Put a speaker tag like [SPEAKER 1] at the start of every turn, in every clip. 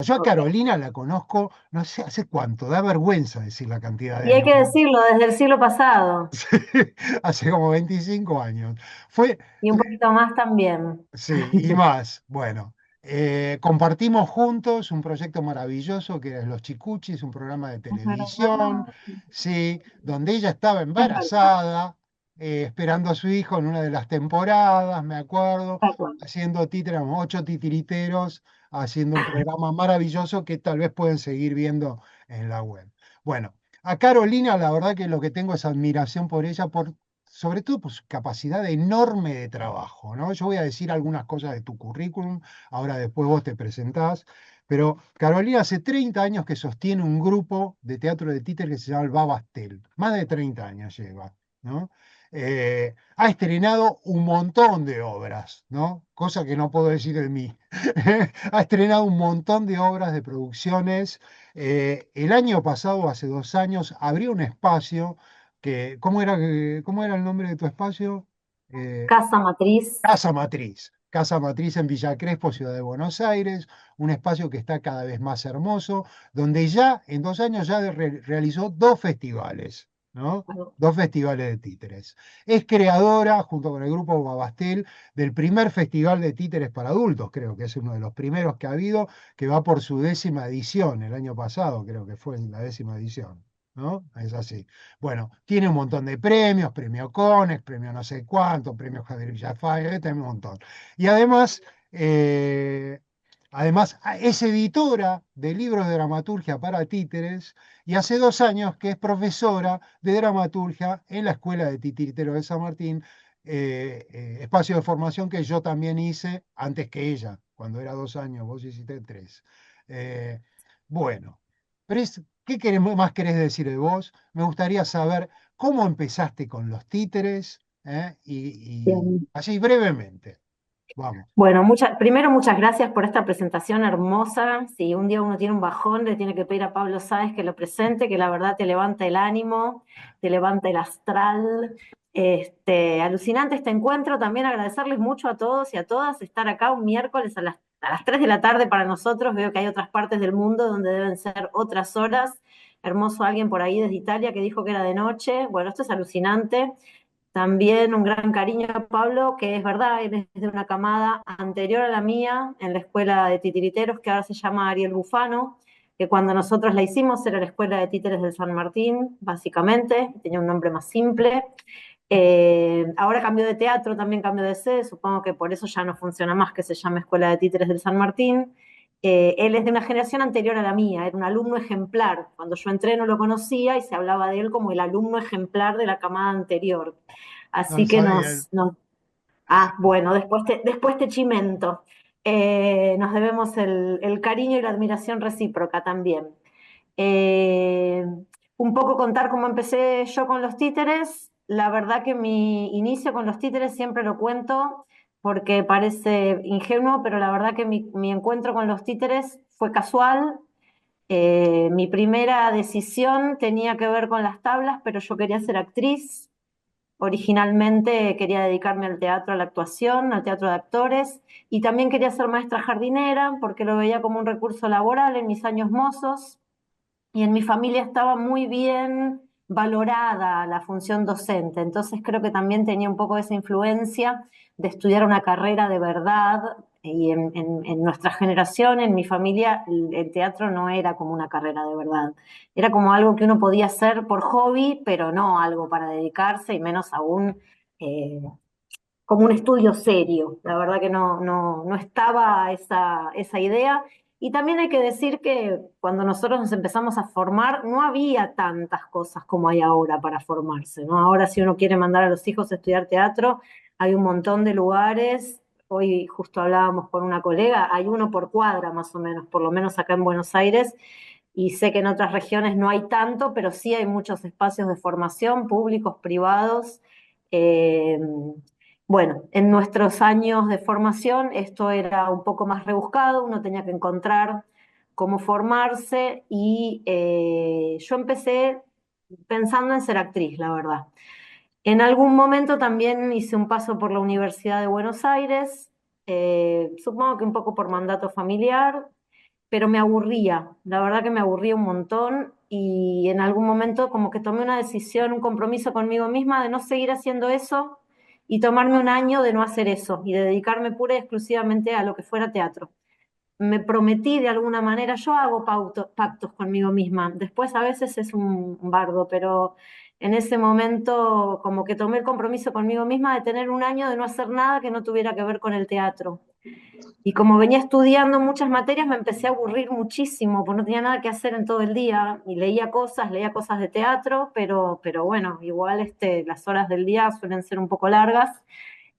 [SPEAKER 1] Yo a
[SPEAKER 2] Ok.
[SPEAKER 1] Carolina la conozco, no sé hace cuánto, da vergüenza decir la cantidad de
[SPEAKER 2] Y hay
[SPEAKER 1] años.
[SPEAKER 2] que decirlo, desde el siglo pasado,
[SPEAKER 1] Hace como 25 años. Fue,
[SPEAKER 2] y un poquito más también.
[SPEAKER 1] sí, y más. Bueno, compartimos juntos un proyecto maravilloso que es Los Chicuchis, un programa de
[SPEAKER 2] Es verdad,
[SPEAKER 1] televisión, sí, donde ella estaba
[SPEAKER 2] es verdad,
[SPEAKER 1] embarazada, esperando a su hijo en una de las temporadas, me acuerdo,
[SPEAKER 2] tal cual.
[SPEAKER 1] haciendo títeres, 8 titiriteros, haciendo un programa maravilloso que tal vez pueden seguir viendo en la web. Bueno, a Carolina, la verdad que lo que tengo es admiración por ella, sobre todo por su capacidad enorme de trabajo, ¿no? Yo voy a decir algunas cosas de tu currículum, ahora después vos te presentás, pero Carolina hace 30 años que sostiene un grupo de teatro de títer que se llama el Babastel, más de 30 años lleva, ¿no? Ha estrenado un montón de obras, ¿no? Cosa que no puedo decir de mí. Ha estrenado un montón de obras de producciones. El año pasado, hace 2 años, abrió un espacio ¿cómo era el nombre de tu espacio? Eh,
[SPEAKER 2] Casa Matriz.
[SPEAKER 1] Casa Matriz. Casa Matriz en Villa Crespo, Ciudad de Buenos Aires, un espacio que está cada vez más hermoso, donde ya en 2 años ya realizó 2 festivales, ¿no? 2 festivales de títeres. Es creadora, junto con el grupo Babastel, del primer festival de títeres para adultos, creo que es uno de los primeros que ha habido, que va por su 10ª edición, el año pasado creo que fue la 10ª edición, ¿no? Es así. Bueno, tiene un montón de premios, premio Conex, premio no sé cuánto, premio Javier Villafañe, tiene un montón. Y además, es editora de libros de dramaturgia para títeres y hace 2 años que es profesora de dramaturgia en la Escuela de Titiriteros de San Martín, espacio de formación que yo también hice antes que ella, cuando era 2 años, vos hiciste 3. Eh, bueno, pero ¿qué más querés decir de vos? Me gustaría saber cómo empezaste con los títeres, ¿eh? Y
[SPEAKER 2] Bien.
[SPEAKER 1] así brevemente, vamos.
[SPEAKER 2] Bueno, primero muchas gracias por esta presentación hermosa. Si un día uno tiene un bajón, le tiene que pedir a Pablo Sáez que lo presente, que la verdad te levanta el ánimo, te levanta el astral. Alucinante este encuentro. También agradecerles mucho a todos y a todas estar acá un miércoles a las 3 de la tarde para nosotros. Veo que hay otras partes del mundo donde deben ser otras horas. Hermoso alguien por ahí desde Italia que dijo que era de noche. Bueno, esto es alucinante. También un gran cariño a Pablo, que es verdad, él es de una camada anterior a la mía, en la escuela de titiriteros, que ahora se llama Ariel Bufano, que cuando nosotros la hicimos era la escuela de títeres del San Martín, básicamente, tenía un nombre más simple. Ahora cambió de teatro, también cambió de sede, supongo que por eso ya no funciona más que se llame Escuela de Títeres del San Martín. Él es de una generación anterior a la mía, era un alumno ejemplar. Cuando yo entré no lo conocía y se hablaba de él como el alumno ejemplar de la camada anterior.
[SPEAKER 1] No
[SPEAKER 2] Así que
[SPEAKER 1] sabía.
[SPEAKER 2] bueno, después te chimento. Nos debemos el cariño y la admiración recíproca también. Eh, un poco contar cómo empecé yo con los títeres. La verdad que mi inicio con los títeres siempre lo cuento porque parece ingenuo, pero la verdad que mi encuentro con los títeres fue casual. Mi primera decisión tenía que ver con las tablas, pero yo quería ser actriz. Originalmente quería dedicarme al teatro, a la actuación, al teatro de actores, y también quería ser maestra jardinera porque lo veía como un recurso laboral en mis años mozos, y en mi familia estaba muy bien valorada la función docente, entonces creo que también tenía un poco esa influencia de estudiar una carrera de verdad, y en nuestra generación, en mi familia, el teatro no era como una carrera de verdad, era como algo que uno podía hacer por hobby, pero no algo para dedicarse, y menos aún eh, como un estudio serio. La verdad que no estaba esa idea. Y también hay que decir que cuando nosotros nos empezamos a formar, no había tantas cosas como hay ahora para formarse, ¿no? Ahora si uno quiere mandar a los hijos a estudiar teatro, hay un montón de lugares. Hoy justo hablábamos con una colega, hay uno por cuadra más o menos, por lo menos acá en Buenos Aires, y sé que en otras regiones no hay tanto, pero sí hay muchos espacios de formación, públicos, privados. Eh, bueno, en nuestros años de formación esto era un poco más rebuscado, uno tenía que encontrar cómo formarse, y yo empecé pensando en ser actriz, la verdad. En algún momento también hice un paso por la Universidad de Buenos Aires, supongo que un poco por mandato familiar, pero me aburría, la verdad que me aburría un montón y en algún momento como que tomé una decisión, un compromiso conmigo misma de no seguir haciendo eso y tomarme un año de no hacer eso y de dedicarme pura y exclusivamente a lo que fuera teatro. Me prometí de alguna manera, yo hago pactos conmigo misma, después a veces es un bardo, pero en ese momento como que tomé el compromiso conmigo misma de tener un año de no hacer nada que no tuviera que ver con el teatro. Y como venía estudiando muchas materias, me empecé a aburrir muchísimo, porque no tenía nada que hacer en todo el día. Y leía cosas de teatro, pero bueno, igual las horas del día suelen ser un poco largas.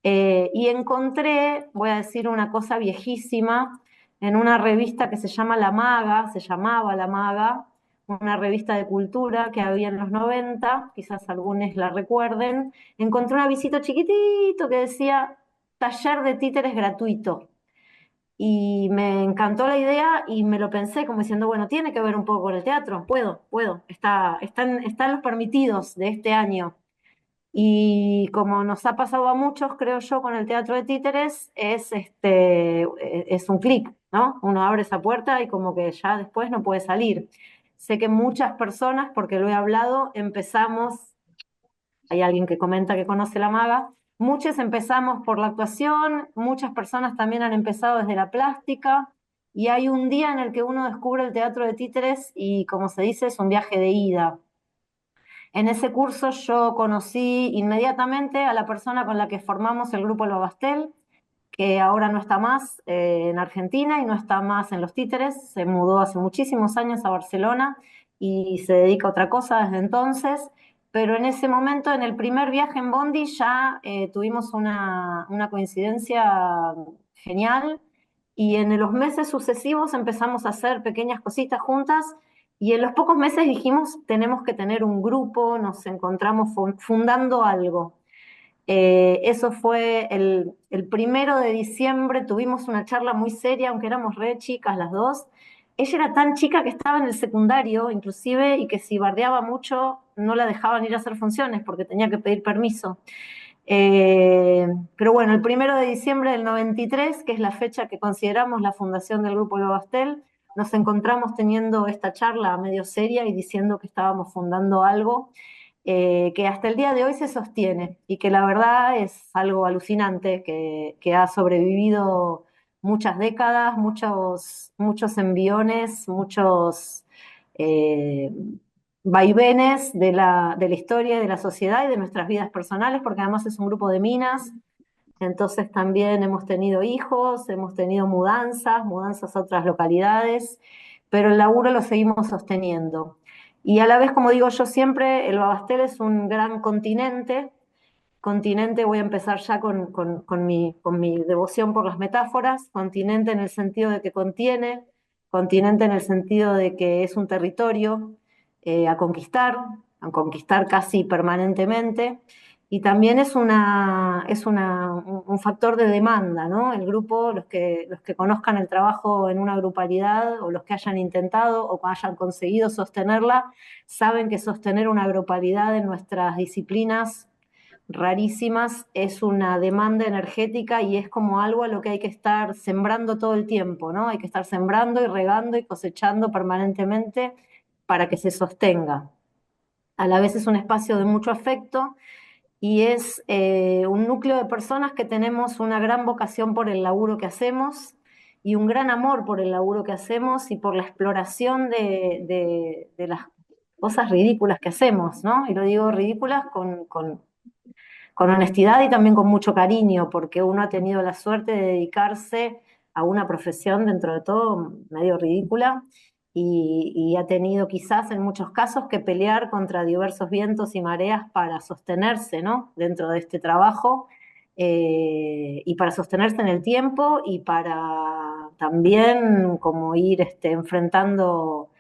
[SPEAKER 2] Y encontré, voy a decir una cosa viejísima, en una revista que se llama La Maga, se llamaba La Maga, una revista de cultura que había en los 90, quizás algunos la recuerden, encontré un avisito chiquitito que decía taller de títeres gratuito. Y me encantó la idea y me lo pensé como diciendo, bueno, tiene que ver un poco con el teatro, puedo, están los permitidos de este año. Y como nos ha pasado a muchos, creo yo, con el teatro de títeres, es un clic, ¿no? Uno abre esa puerta y como que ya después no puede salir. Sé que muchas personas, porque lo he hablado, empezamos, hay alguien que comenta que conoce la maga, muchos empezamos por la actuación, muchas personas también han empezado desde la plástica, y hay un día en el que uno descubre el teatro de títeres y, como se dice, es un viaje de ida. En ese curso yo conocí inmediatamente a la persona con la que formamos el grupo El Babastel, que ahora no está más en Argentina y no está más en los títeres, se mudó hace muchísimos años a Barcelona y se dedica a otra cosa desde entonces, pero en ese momento, en el primer viaje en Bondi, ya tuvimos una coincidencia genial y en los meses sucesivos empezamos a hacer pequeñas cositas juntas y en los pocos meses dijimos, tenemos que tener un grupo, nos encontramos fundando algo. Eso fue el 1 de diciembre, tuvimos una charla muy seria, aunque éramos re chicas las dos. Ella era tan chica que estaba en el secundario, inclusive, y que si bardeaba mucho no la dejaban ir a hacer funciones porque tenía que pedir permiso. Pero bueno, el 1 de diciembre del 93, que es la fecha que consideramos la fundación del Grupo Lo Bastel, nos encontramos teniendo esta charla medio seria y diciendo que estábamos fundando algo que hasta el día de hoy se sostiene y que la verdad es algo alucinante, que ha sobrevivido muchas décadas, muchos enviones, muchos eh, vaivenes de la historia y de la sociedad y de nuestras vidas personales, porque además es un grupo de minas, entonces también hemos tenido hijos, hemos tenido mudanzas a otras localidades, pero el laburo lo seguimos sosteniendo. Y a la vez, como digo yo siempre, el Babastel es un gran continente. Continente, voy a empezar ya con mi devoción por las metáforas. Continente en el sentido de que contiene, continente en el sentido de que es un territorio a conquistar casi permanentemente. Y también es un factor de demanda, ¿no? El grupo, los que conozcan el trabajo en una grupalidad o los que hayan intentado o hayan conseguido sostenerla, saben que sostener una grupalidad en nuestras disciplinas rarísimas es una demanda energética y es como algo a lo que hay que estar sembrando todo el tiempo, ¿no? Hay que estar sembrando y regando y cosechando permanentemente para que se sostenga. A la vez es un espacio de mucho afecto y es un núcleo de personas que tenemos una gran vocación por el laburo que hacemos y un gran amor por el laburo que hacemos y por la exploración de las cosas ridículas que hacemos, ¿no? Y lo digo ridículas con honestidad y también con mucho cariño, porque uno ha tenido la suerte de dedicarse a una profesión dentro de todo medio ridícula y ha tenido quizás en muchos casos que pelear contra diversos vientos y mareas para sostenerse, ¿no? Dentro de este trabajo y para sostenerse en el tiempo y para también como ir enfrentando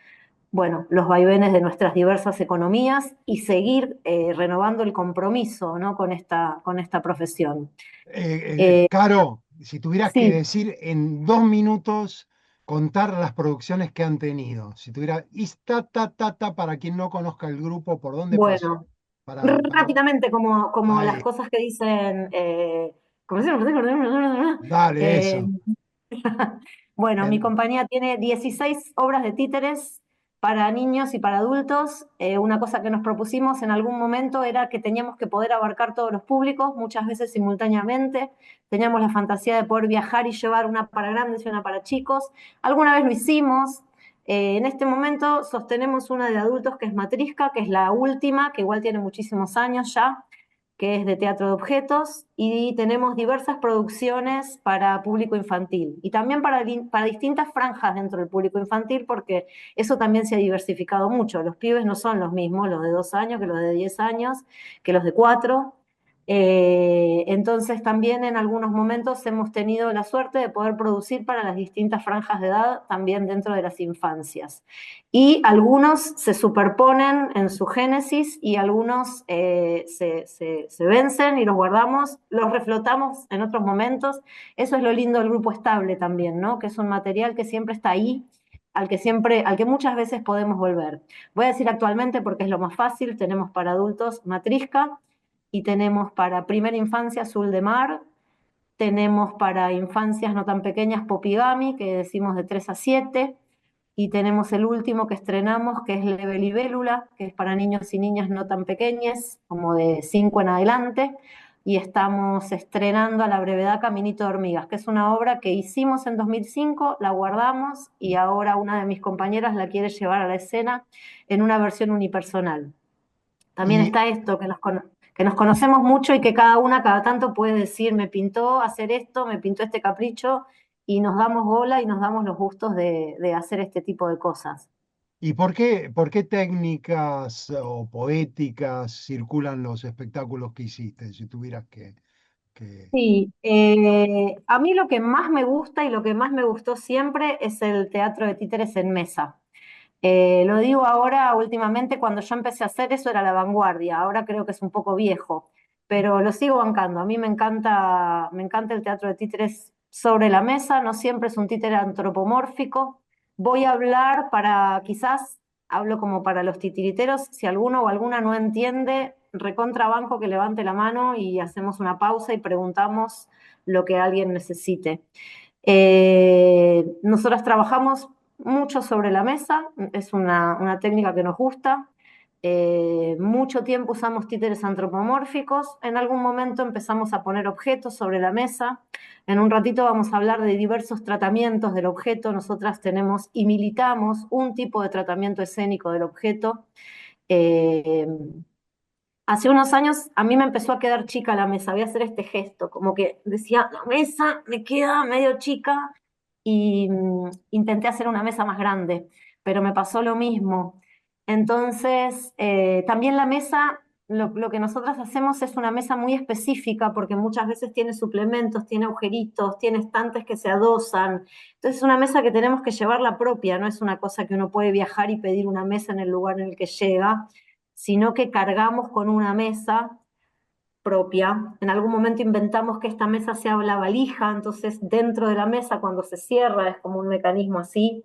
[SPEAKER 2] bueno, los vaivenes de nuestras diversas economías y seguir renovando el compromiso, ¿no? con esta profesión. Eh,
[SPEAKER 1] Caro, si tuvieras que
[SPEAKER 2] sí,
[SPEAKER 1] decir en 2 minutos, contar las producciones que han tenido. Si tuviera, y ta, para quien no conozca el grupo, ¿por dónde pasó?
[SPEAKER 2] bueno,
[SPEAKER 1] Para,
[SPEAKER 2] rápidamente como las
[SPEAKER 1] ahí,
[SPEAKER 2] cosas que dicen, ¿cómo se llama?
[SPEAKER 1] dale,
[SPEAKER 2] Eh,
[SPEAKER 1] eso.
[SPEAKER 2] Bueno, mi
[SPEAKER 1] En-
[SPEAKER 2] compañía tiene 16 obras de títeres para niños y para adultos. Una cosa que nos propusimos en algún momento era que teníamos que poder abarcar todos los públicos, muchas veces simultáneamente. Teníamos la fantasía de poder viajar y llevar una para grandes y una para chicos. Alguna vez lo hicimos. En este momento sostenemos una de adultos que es Matriska, que es la última, que igual tiene muchísimos años ya, que es de teatro de objetos, y tenemos diversas producciones para público infantil y también para distintas franjas dentro del público infantil, porque eso también se ha diversificado mucho. Los pibes no son los mismos, los de 2 años, que los de 10 años, que los de 4. Entonces también en algunos momentos hemos tenido la suerte de poder producir para las distintas franjas de edad, también dentro de las infancias. Y algunos se superponen en su génesis y algunos se vencen y los guardamos, los reflotamos en otros momentos. Eso es lo lindo del grupo estable también, ¿no? Que es un material que siempre está ahí, al que muchas veces podemos volver. Voy a decir actualmente porque es lo más fácil. Tenemos para adultos Matriska y tenemos para primera infancia Azul de Mar. Tenemos para infancias no tan pequeñas Popigami, que decimos de 3 a 7, y tenemos el último que estrenamos, que es Leve Libélula, que es para niños y niñas no tan pequeñas, como de 5 en adelante, y estamos estrenando a la brevedad Caminito de Hormigas, que es una obra que hicimos en 2005, la guardamos y ahora una de mis compañeras la quiere llevar a la escena en una versión unipersonal. También
[SPEAKER 1] y,
[SPEAKER 2] está esto, que nos conocemos mucho y que cada una cada tanto puede decir, me pintó hacer esto, me pintó este capricho, y nos damos bola y nos damos los gustos de hacer este tipo de cosas.
[SPEAKER 1] ¿Y por qué técnicas o poéticas circulan los espectáculos que hiciste? Si tuvieras que...
[SPEAKER 2] Sí, a mí lo que más me gusta y lo que más me gustó siempre es el teatro de títeres en mesa. Lo digo ahora, últimamente, cuando yo empecé a hacer eso era la vanguardia, ahora creo que es un poco viejo, pero lo sigo bancando. A mí me encanta el teatro de títeres sobre la mesa, no siempre es un títere antropomórfico. Voy a hablar para, quizás, hablo como para los titiriteros, si alguno o alguna no entiende, recontrabanco que levante la mano y hacemos una pausa y preguntamos lo que alguien necesite. Nosotras trabajamos mucho sobre la mesa, es una técnica que nos gusta. Mucho tiempo usamos títeres antropomórficos, en algún momento empezamos a poner objetos sobre la mesa. En un ratito vamos a hablar de diversos tratamientos del objeto. Nosotras tenemos y militamos un tipo de tratamiento escénico del objeto. Eh, Hace unos años a mí me empezó a quedar chica la mesa, voy a hacer este gesto, como que decía, la mesa me queda medio chica, y intenté hacer una mesa más grande, pero me pasó lo mismo. Entonces, también la mesa, lo que nosotras hacemos es una mesa muy específica porque muchas veces tiene suplementos, tiene agujeritos, tiene estantes que se adosan. Entonces, es una mesa que tenemos que llevar la propia, no es una cosa que uno puede viajar y pedir una mesa en el lugar en el que llega, sino que cargamos con una mesa propia. En algún momento inventamos que esta mesa sea la valija, entonces dentro de la mesa cuando se cierra es como un mecanismo así,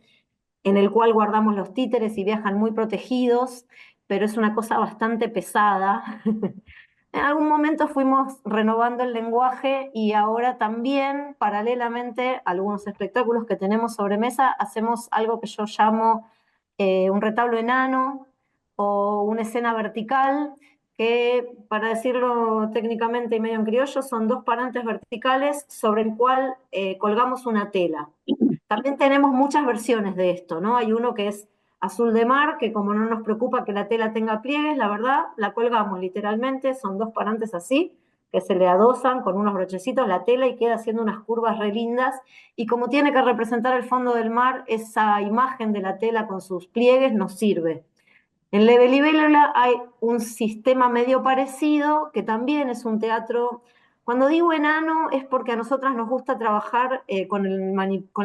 [SPEAKER 2] en el cual guardamos los títeres y viajan muy protegidos, pero es una cosa bastante pesada. En algún momento fuimos renovando el lenguaje y ahora también, paralelamente a algunos espectáculos que tenemos sobre mesa, hacemos algo que yo llamo un retablo enano o una escena vertical, que para decirlo técnicamente y medio en criollo, son dos parantes verticales sobre el cual colgamos una tela. También tenemos muchas versiones de esto, ¿no? Hay uno que es azul de mar, que como no nos preocupa que la tela tenga pliegues, la verdad, la colgamos literalmente, son dos parantes así, que se le adosan con unos brochecitos la tela y queda haciendo unas curvas re lindas. Y como tiene que representar el fondo del mar, esa imagen de la tela con sus pliegues nos sirve. En Leve Libélula hay un sistema medio parecido, que también es un teatro. Cuando digo enano es porque a nosotras nos gusta trabajar con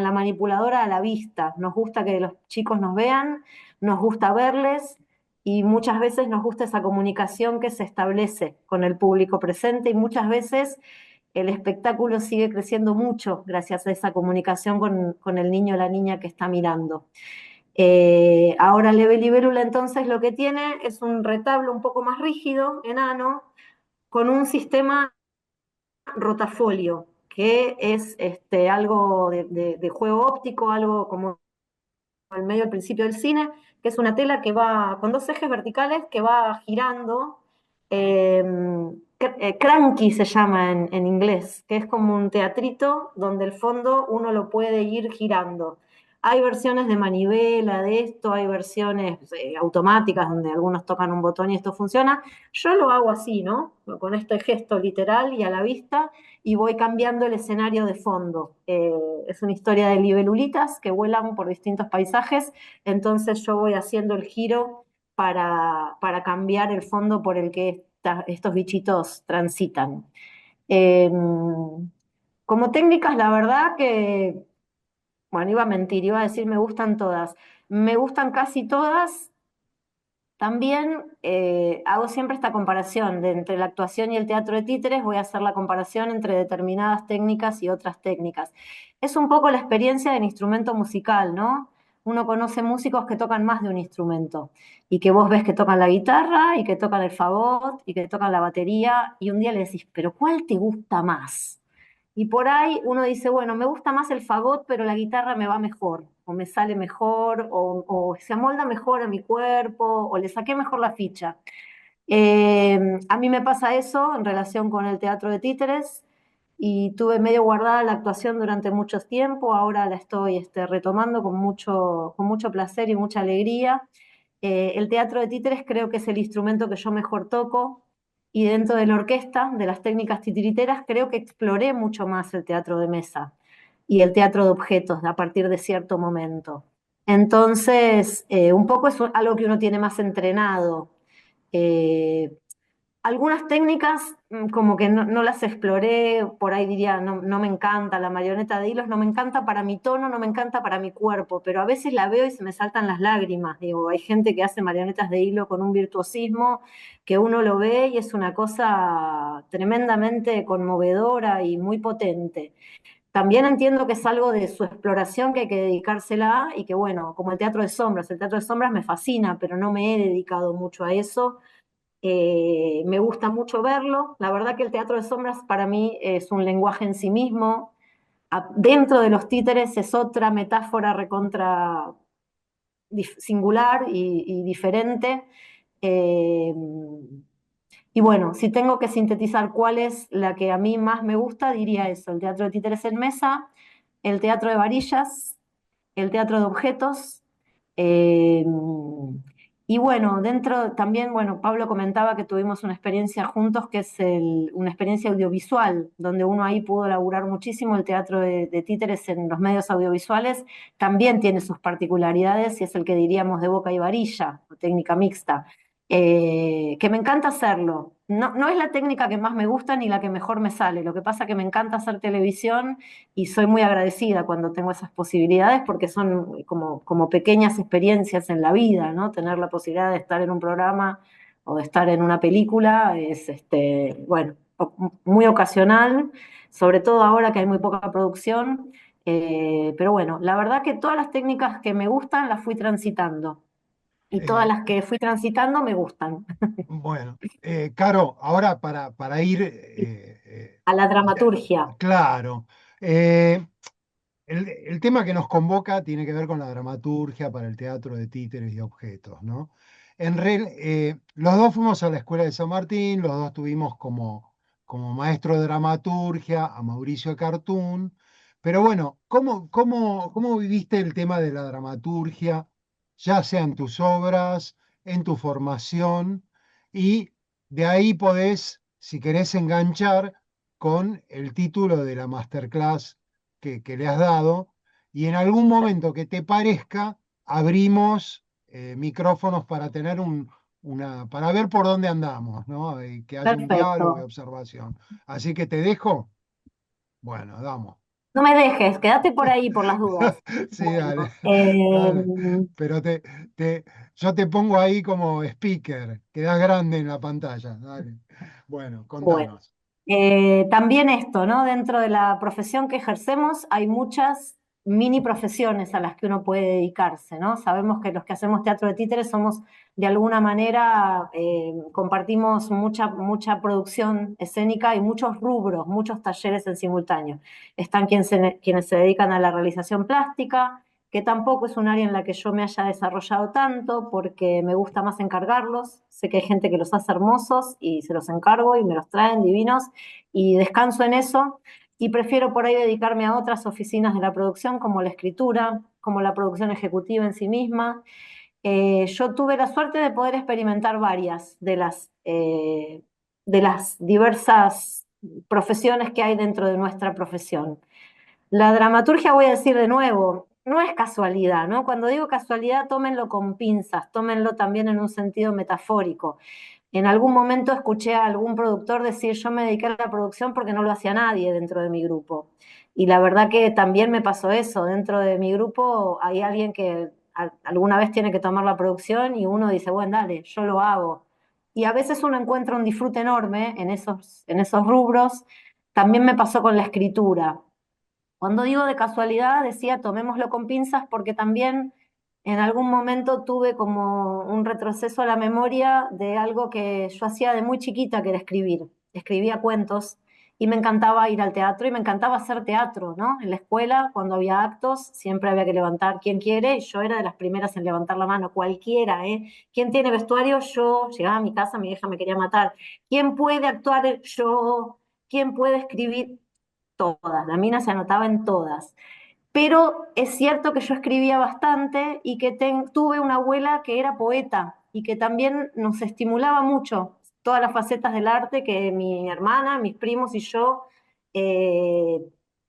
[SPEAKER 2] la manipuladora a la vista. Nos gusta que los chicos nos vean, nos gusta verles y muchas veces nos gusta esa comunicación que se establece con el público presente, y muchas veces el espectáculo sigue creciendo mucho gracias a esa comunicación con el niño o la niña que está mirando. Ahora Leve Libélula entonces lo que tiene es un retablo un poco más rígido, enano, con un sistema rotafolio. que es algo de juego óptico, algo como al medio al principio del cine, que es una tela que va con dos ejes verticales que va girando. eh, Cranky se llama en inglés, que es como un teatrito donde el fondo uno lo puede ir girando. Hay versiones de manivela de esto, hay versiones automáticas donde algunos tocan un botón y esto funciona. Yo lo hago así, ¿no? Con este gesto literal y a la vista y voy cambiando el escenario de fondo. Es una historia de libelulitas que vuelan por distintos paisajes, entonces yo voy haciendo el giro para cambiar el fondo por el que estos bichitos transitan. Eh, Como técnicas, la verdad que, bueno, iba a mentir, iba a decir me gustan todas. Me gustan casi todas, también hago siempre esta comparación entre la actuación y el teatro de títeres, voy a hacer la comparación entre determinadas técnicas y otras técnicas. Es un poco la experiencia del instrumento musical, ¿no? Uno conoce músicos que tocan más de un instrumento y que vos ves que tocan la guitarra y que tocan el fagot y que tocan la batería y un día le decís, pero ¿cuál te gusta más? Y por ahí uno dice, bueno, me gusta más el fagot, pero la guitarra me va mejor, o me sale mejor, o se amolda mejor a mi cuerpo, o le saqué mejor la ficha. A mí me pasa eso en relación con el teatro de títeres y tuve medio guardada la actuación durante mucho tiempo, ahora la estoy retomando con mucho placer y mucha alegría. El teatro de títeres creo que es el instrumento que yo mejor toco y dentro de la orquesta, de las técnicas titiriteras, creo que exploré mucho más el teatro de mesa y el teatro de objetos a partir de cierto momento. Entonces, un poco es algo que uno tiene más entrenado. Eh, Algunas técnicas como que no las exploré, por ahí diría, no me encanta, la marioneta de hilos no me encanta para mi tono, no me encanta para mi cuerpo, pero a veces la veo y se me saltan las lágrimas. Digo, hay gente que hace marionetas de hilo con un virtuosismo que uno lo ve y es una cosa tremendamente conmovedora y muy potente. También entiendo que es algo de su exploración que hay que dedicársela y que bueno, como el teatro de sombras me fascina, pero no me he dedicado mucho a eso. Me gusta mucho verlo. La verdad que el teatro de sombras para mí es un lenguaje en sí mismo. Dentro de los títeres es otra metáfora recontra singular y diferente. Eh, y bueno, si tengo que sintetizar cuál es la que a mí más me gusta, diría eso, el teatro de títeres en mesa, el teatro de varillas, el teatro de objetos. eh, y bueno, dentro también, bueno, Pablo comentaba que tuvimos una experiencia juntos que es una experiencia audiovisual, donde uno ahí pudo laburar muchísimo el teatro de títeres en los medios audiovisuales. También tiene sus particularidades y es el que diríamos de boca y varilla, o técnica mixta, que me encanta hacerlo. No es la técnica que más me gusta ni la que mejor me sale. Lo que pasa que me encanta hacer televisión y soy muy agradecida cuando tengo esas posibilidades porque son como pequeñas experiencias en la vida, ¿no? Tener la posibilidad de estar en un programa o de estar en una película es, bueno, muy ocasional, sobre todo ahora que hay muy poca producción. Pero bueno, la verdad que todas las técnicas que me gustan las fui transitando y todas
[SPEAKER 1] Eh,
[SPEAKER 2] las que fui transitando me gustan.
[SPEAKER 1] bueno, Caro, ahora para ir,
[SPEAKER 2] A la
[SPEAKER 1] ya,
[SPEAKER 2] dramaturgia.
[SPEAKER 1] claro, eh, el tema que nos convoca tiene que ver con la dramaturgia para el teatro de títeres y objetos, ¿no? Los dos fuimos a la Escuela de San Martín, los dos tuvimos como maestro de dramaturgia a Mauricio Cartún, pero bueno, ¿cómo viviste el tema de la dramaturgia, ya sea en tus obras, en tu formación, y de ahí podés, si querés, enganchar con el título de la masterclass que le has dado y en algún momento que te parezca, abrimos micrófonos para tener para ver por dónde andamos, ¿no? Y que haya un diálogo y
[SPEAKER 2] Perfecto.
[SPEAKER 1] observación. Así que te dejo. Bueno, damos.
[SPEAKER 2] No me dejes, quédate por ahí por las dudas.
[SPEAKER 1] Sí, dale,
[SPEAKER 2] Bueno,
[SPEAKER 1] dale. Pero te, yo te pongo ahí como speaker, quedás grande en la pantalla. Dale. Bueno,
[SPEAKER 2] bueno.
[SPEAKER 1] contanos.
[SPEAKER 2] También esto, ¿no? Dentro de la profesión que ejercemos hay muchas. mini profesiones a las que uno puede dedicarse, ¿no? Sabemos que los que hacemos teatro de títeres somos, de alguna manera, compartimos mucha producción escénica y muchos rubros, muchos talleres en simultáneo. Están quienes se dedican a la realización plástica, que tampoco es un área en la que yo me haya desarrollado tanto, porque me gusta más encargarlos. Sé que hay gente que los hace hermosos y se los encargo y me los traen divinos y descanso en eso y prefiero por ahí dedicarme a otras oficinas de la producción, como la escritura, como la producción ejecutiva en sí misma. Yo tuve la suerte de poder experimentar varias de las diversas profesiones que hay dentro de nuestra profesión. La dramaturgia, voy a decir de nuevo, no es casualidad, ¿no? Cuando digo casualidad, tómenlo con pinzas, tómenlo también en un sentido metafórico. En algún momento escuché a algún productor decir, yo me dediqué a la producción porque no lo hacía nadie dentro de mi grupo. Y la verdad que también me pasó eso. Dentro de mi grupo hay alguien que alguna vez tiene que tomar la producción y uno dice, bueno, dale, yo lo hago. Y a veces uno encuentra un disfrute enorme en esos rubros. También me pasó con la escritura. Cuando digo de casualidad, decía tomémoslo con pinzas porque también en algún momento tuve como un retroceso a la memoria de algo que yo hacía de muy chiquita, que era escribir. Escribía cuentos y me encantaba ir al teatro y me encantaba hacer teatro, ¿no? En la escuela, cuando había actos, siempre había que levantar quien quiere y yo era de las primeras en levantar la mano, cualquiera, ¿eh? ¿Quién tiene vestuario? Yo. Llegaba a mi casa, mi hija me quería matar. ¿Quién puede actuar? Yo. ¿Quién puede escribir? Todas, la mina se anotaba en todas. Pero es cierto que yo escribía bastante y que tuve una abuela que era poeta y que también nos estimulaba mucho todas las facetas del arte que mi hermana, mis primos y yo eh,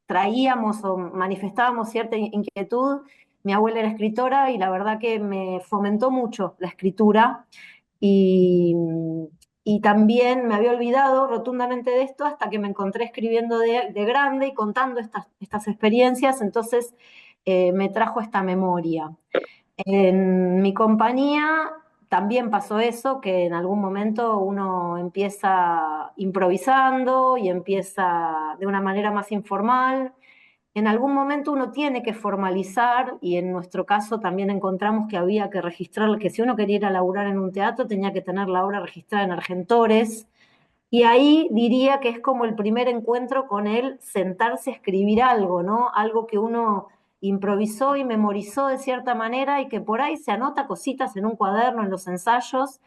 [SPEAKER 2] traíamos o manifestábamos cierta inquietud. Mi abuela era escritora y la verdad que me fomentó mucho la escritura y, y también me había olvidado rotundamente de esto hasta que me encontré escribiendo de grande y contando estas experiencias, entonces me trajo esta memoria. En mi compañía también pasó eso, que en algún momento uno empieza improvisando y empieza de una manera más informal. En algún momento uno tiene que formalizar y en nuestro caso también encontramos que había que registrar, que si uno quería ir a laburar en un teatro tenía que tener la obra registrada en Argentores y ahí diría que es como el primer encuentro con él sentarse a escribir algo, ¿no? Algo que uno improvisó y memorizó de cierta manera y que por ahí se anota cositas en un cuaderno, en los ensayos,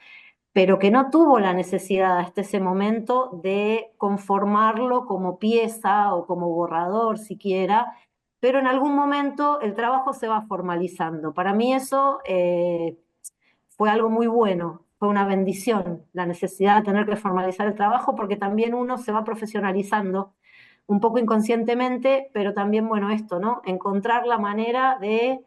[SPEAKER 2] pero que no tuvo la necesidad hasta ese momento de conformarlo como pieza o como borrador siquiera, pero en algún momento el trabajo se va formalizando. Para mí eso fue algo muy bueno, fue una bendición, la necesidad de tener que formalizar el trabajo, porque también uno se va profesionalizando un poco inconscientemente, pero también, bueno, esto, ¿no? Encontrar la manera de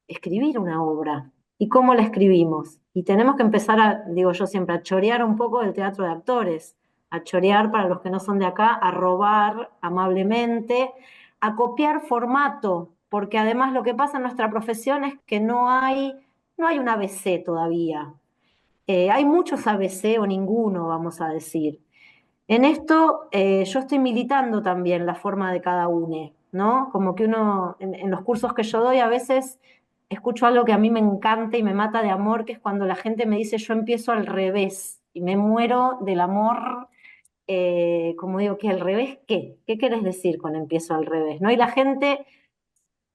[SPEAKER 2] escribir una obra. ¿Y cómo la escribimos? Y tenemos que empezar a, digo yo siempre, a chorear un poco del teatro de actores, a chorear para los que no son de acá, a robar amablemente, a copiar formato, porque además lo que pasa en nuestra profesión es que no hay un ABC todavía. Hay muchos ABC o ninguno, vamos a decir. En esto yo estoy militando también la forma de cada uno, ¿no? Como que uno, en los cursos que yo doy, a veces escucho algo que a mí me encanta y me mata de amor, que es cuando la gente me dice yo empiezo al revés y me muero del amor, como digo, ¿qué al revés qué? ¿Qué quieres decir con empiezo al revés? ¿No? Y la gente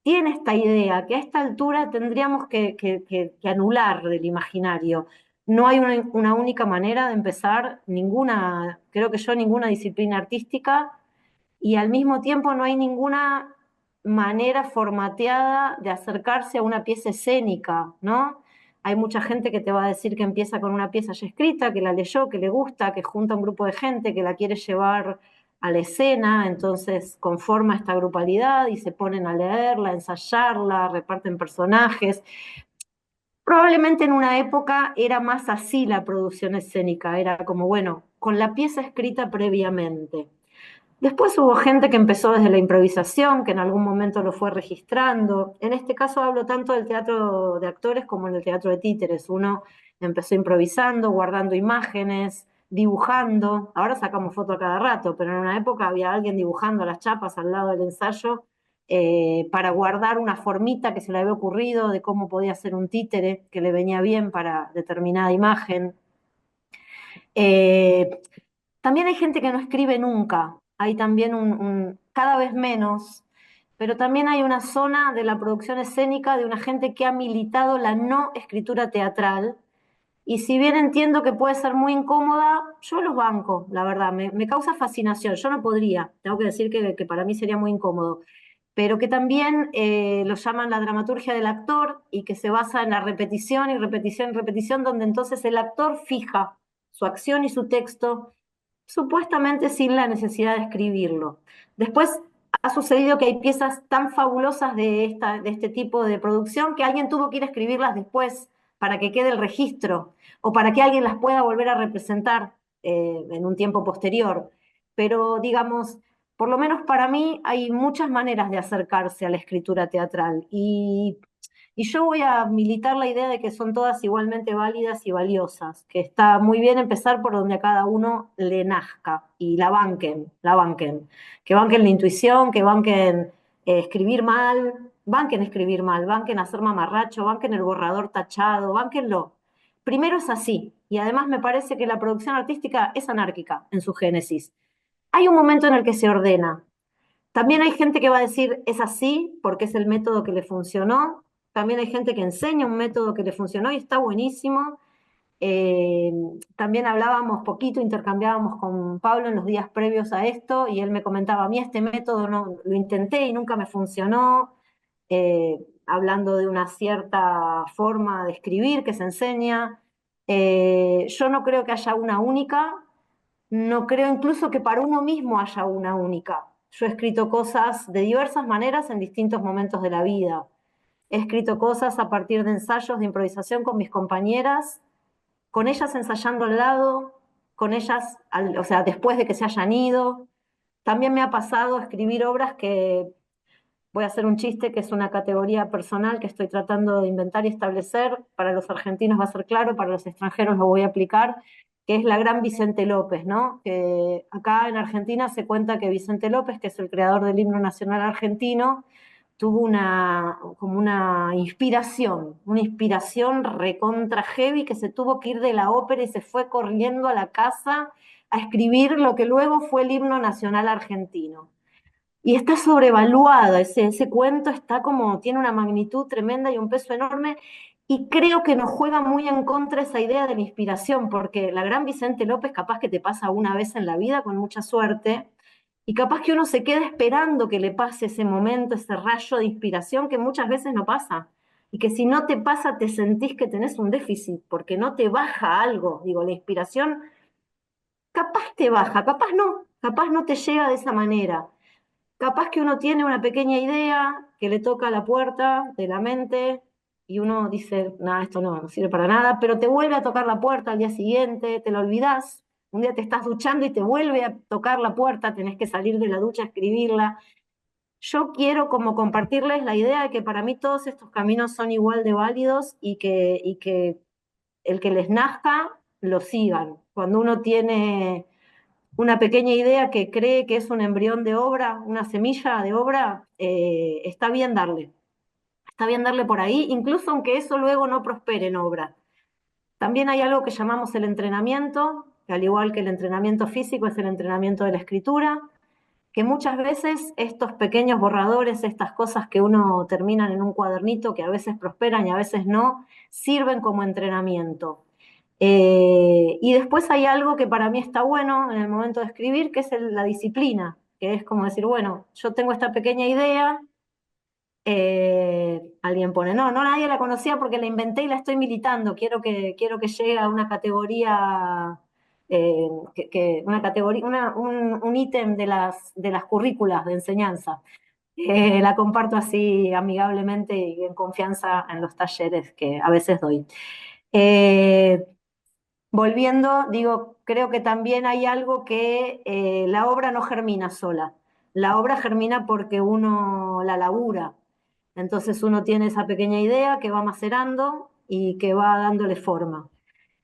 [SPEAKER 2] tiene esta idea que a esta altura tendríamos que anular del imaginario. No hay una única manera de empezar ninguna, creo que yo, ninguna disciplina artística y al mismo tiempo no hay ninguna manera formateada de acercarse a una pieza escénica, ¿no? Hay mucha gente que te va a decir que empieza con una pieza ya escrita, que la leyó, que le gusta, que junta un grupo de gente, que la quiere llevar a la escena, entonces conforma esta grupalidad y se ponen a leerla, a ensayarla, reparten personajes. Probablemente en una época era más así la producción escénica, era como, bueno, con la pieza escrita previamente. Después hubo gente que empezó desde la improvisación, que en algún momento lo fue registrando. En este caso hablo tanto del teatro de actores como en el teatro de títeres. Uno empezó improvisando, guardando imágenes, dibujando. Ahora sacamos foto a cada rato, pero en una época había alguien dibujando las chapas al lado del ensayo para guardar una formita que se le había ocurrido de cómo podía ser un títere que le venía bien para determinada imagen. Eh, También hay gente que no escribe nunca, hay también cada vez menos, pero también hay una zona de la producción escénica de una gente que ha militado la no escritura teatral. Y si bien entiendo que puede ser muy incómoda, yo los banco, la verdad, me causa fascinación. Yo no podría, tengo que decir que para mí sería muy incómodo, pero que también lo llaman la dramaturgia del actor y que se basa en la repetición y repetición y repetición, donde entonces el actor fija su acción y su texto supuestamente sin la necesidad de escribirlo. Después ha sucedido que hay piezas tan fabulosas de este tipo de producción que alguien tuvo que ir a escribirlas después para que quede el registro o para que alguien las pueda volver a representar en un tiempo posterior. Pero digamos, por lo menos para mí hay muchas maneras de acercarse a la escritura teatral y yo voy a militar la idea de que son todas igualmente válidas y valiosas, que está muy bien empezar por donde a cada uno le nazca y la banquen, que banquen la intuición, que banquen escribir mal, banquen hacer mamarracho, banquen el borrador tachado, banquenlo. Primero es así, y además me parece que la producción artística es anárquica en su génesis. Hay un momento en el que se ordena, también hay gente que va a decir es así porque es el método que le funcionó. También hay gente que enseña un método que le funcionó y está buenísimo. Eh, También hablábamos poquito, intercambiábamos con Pablo en los días previos a esto y él me comentaba, a mí este método no, lo intenté y nunca me funcionó, hablando de una cierta forma de escribir que se enseña. Yo no creo que haya una única, no creo incluso que para uno mismo haya una única. Yo he escrito cosas de diversas maneras en distintos momentos de la vida. He escrito cosas a partir de ensayos de improvisación con mis compañeras, con ellas ensayando al lado, con ellas, o sea, después de que se hayan ido. También me ha pasado escribir obras que, voy a hacer un chiste, que es una categoría personal que estoy tratando de inventar y establecer. Para los argentinos va a ser claro, para los extranjeros lo voy a aplicar, que es la gran Vicente López, ¿no? Que acá en Argentina se cuenta que Vicente López, que es el creador del himno nacional argentino, tuvo como una inspiración recontra heavy, que se tuvo que ir de la ópera y se fue corriendo a la casa a escribir lo que luego fue el himno nacional argentino. Y está sobrevaluado, ese cuento está como, tiene una magnitud tremenda y un peso enorme, y creo que nos juega muy en contra esa idea de la inspiración, porque la gran Vicente López capaz que te pasa una vez en la vida con mucha suerte, y capaz que uno se queda esperando que le pase ese momento, ese rayo de inspiración que muchas veces no pasa, y que si no te pasa te sentís que tenés un déficit, porque no te baja algo, digo, la inspiración capaz te baja, capaz no te llega de esa manera. Capaz que uno tiene una pequeña idea que le toca a la puerta de la mente y uno dice, nada, esto no sirve para nada, pero te vuelve a tocar la puerta al día siguiente, te lo olvidás, un día te estás duchando y te vuelve a tocar la puerta, tenés que salir de la ducha a escribirla. Yo quiero como compartirles la idea de que para mí todos estos caminos son igual de válidos y que el que les nazca lo sigan. Cuando uno tiene una pequeña idea que cree que es un embrión de obra, una semilla de obra, está bien darle por ahí, incluso aunque eso luego no prospere en obra. También hay algo que llamamos el entrenamiento, que al igual que el entrenamiento físico es el entrenamiento de la escritura, que muchas veces estos pequeños borradores, estas cosas que uno termina en un cuadernito, que a veces prosperan y a veces no, sirven como entrenamiento. Y después hay algo que para mí está bueno en el momento de escribir, que es la disciplina, que es como decir, bueno, yo tengo esta pequeña idea, alguien pone, no, no nadie la conocía porque la inventé y la estoy militando, quiero que llegue a una categoría, una categoría, un ítem de las currículas de enseñanza. La comparto así amigablemente y en confianza en los talleres que a veces doy. Eh, Volviendo, digo, creo que también hay algo que la obra no germina sola. La obra germina porque uno la labura. Entonces uno tiene esa pequeña idea que va macerando y que va dándole forma.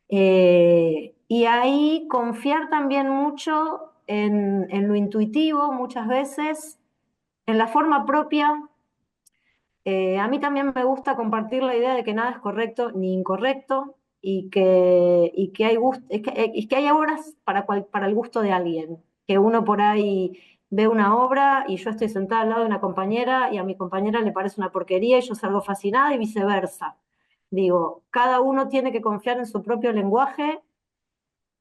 [SPEAKER 2] Y ahí confiar también mucho en lo intuitivo muchas veces, En la forma propia, a mí también me gusta compartir la idea de que nada es correcto ni incorrecto y que hay y que hay obras para el gusto de alguien. Que uno por ahí ve una obra y yo estoy sentada al lado de una compañera y a mi compañera le parece una porquería y yo salgo fascinada y viceversa. Digo, cada uno tiene que confiar en su propio lenguaje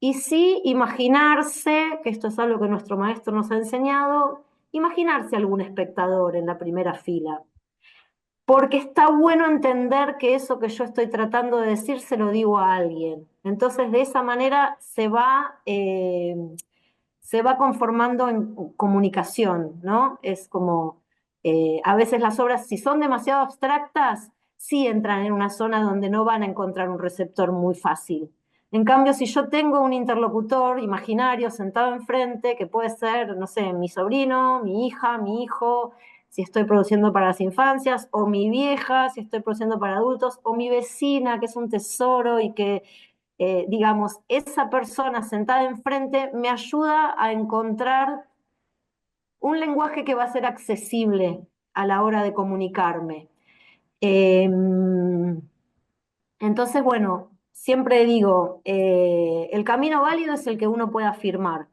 [SPEAKER 2] y sí imaginarse, que esto es algo que nuestro maestro nos ha enseñado, imaginarse algún espectador en la primera fila, porque está bueno entender que eso que yo estoy tratando de decir se lo digo a alguien. Entonces, de esa manera se va conformando en comunicación, ¿no? Es como, a veces las obras, si son demasiado abstractas, sí entran en una zona donde no van a encontrar un receptor muy fácil. En cambio, si yo tengo un interlocutor imaginario sentado enfrente, que puede ser, no sé, mi sobrino, mi hija, mi hijo, si estoy produciendo para las infancias, o mi vieja, si estoy produciendo para adultos, o mi vecina, que es un tesoro y que, digamos, esa persona sentada enfrente me ayuda a encontrar un lenguaje que va a ser accesible a la hora de comunicarme. Eh, entonces, bueno, siempre digo, el camino válido es el que uno pueda firmar,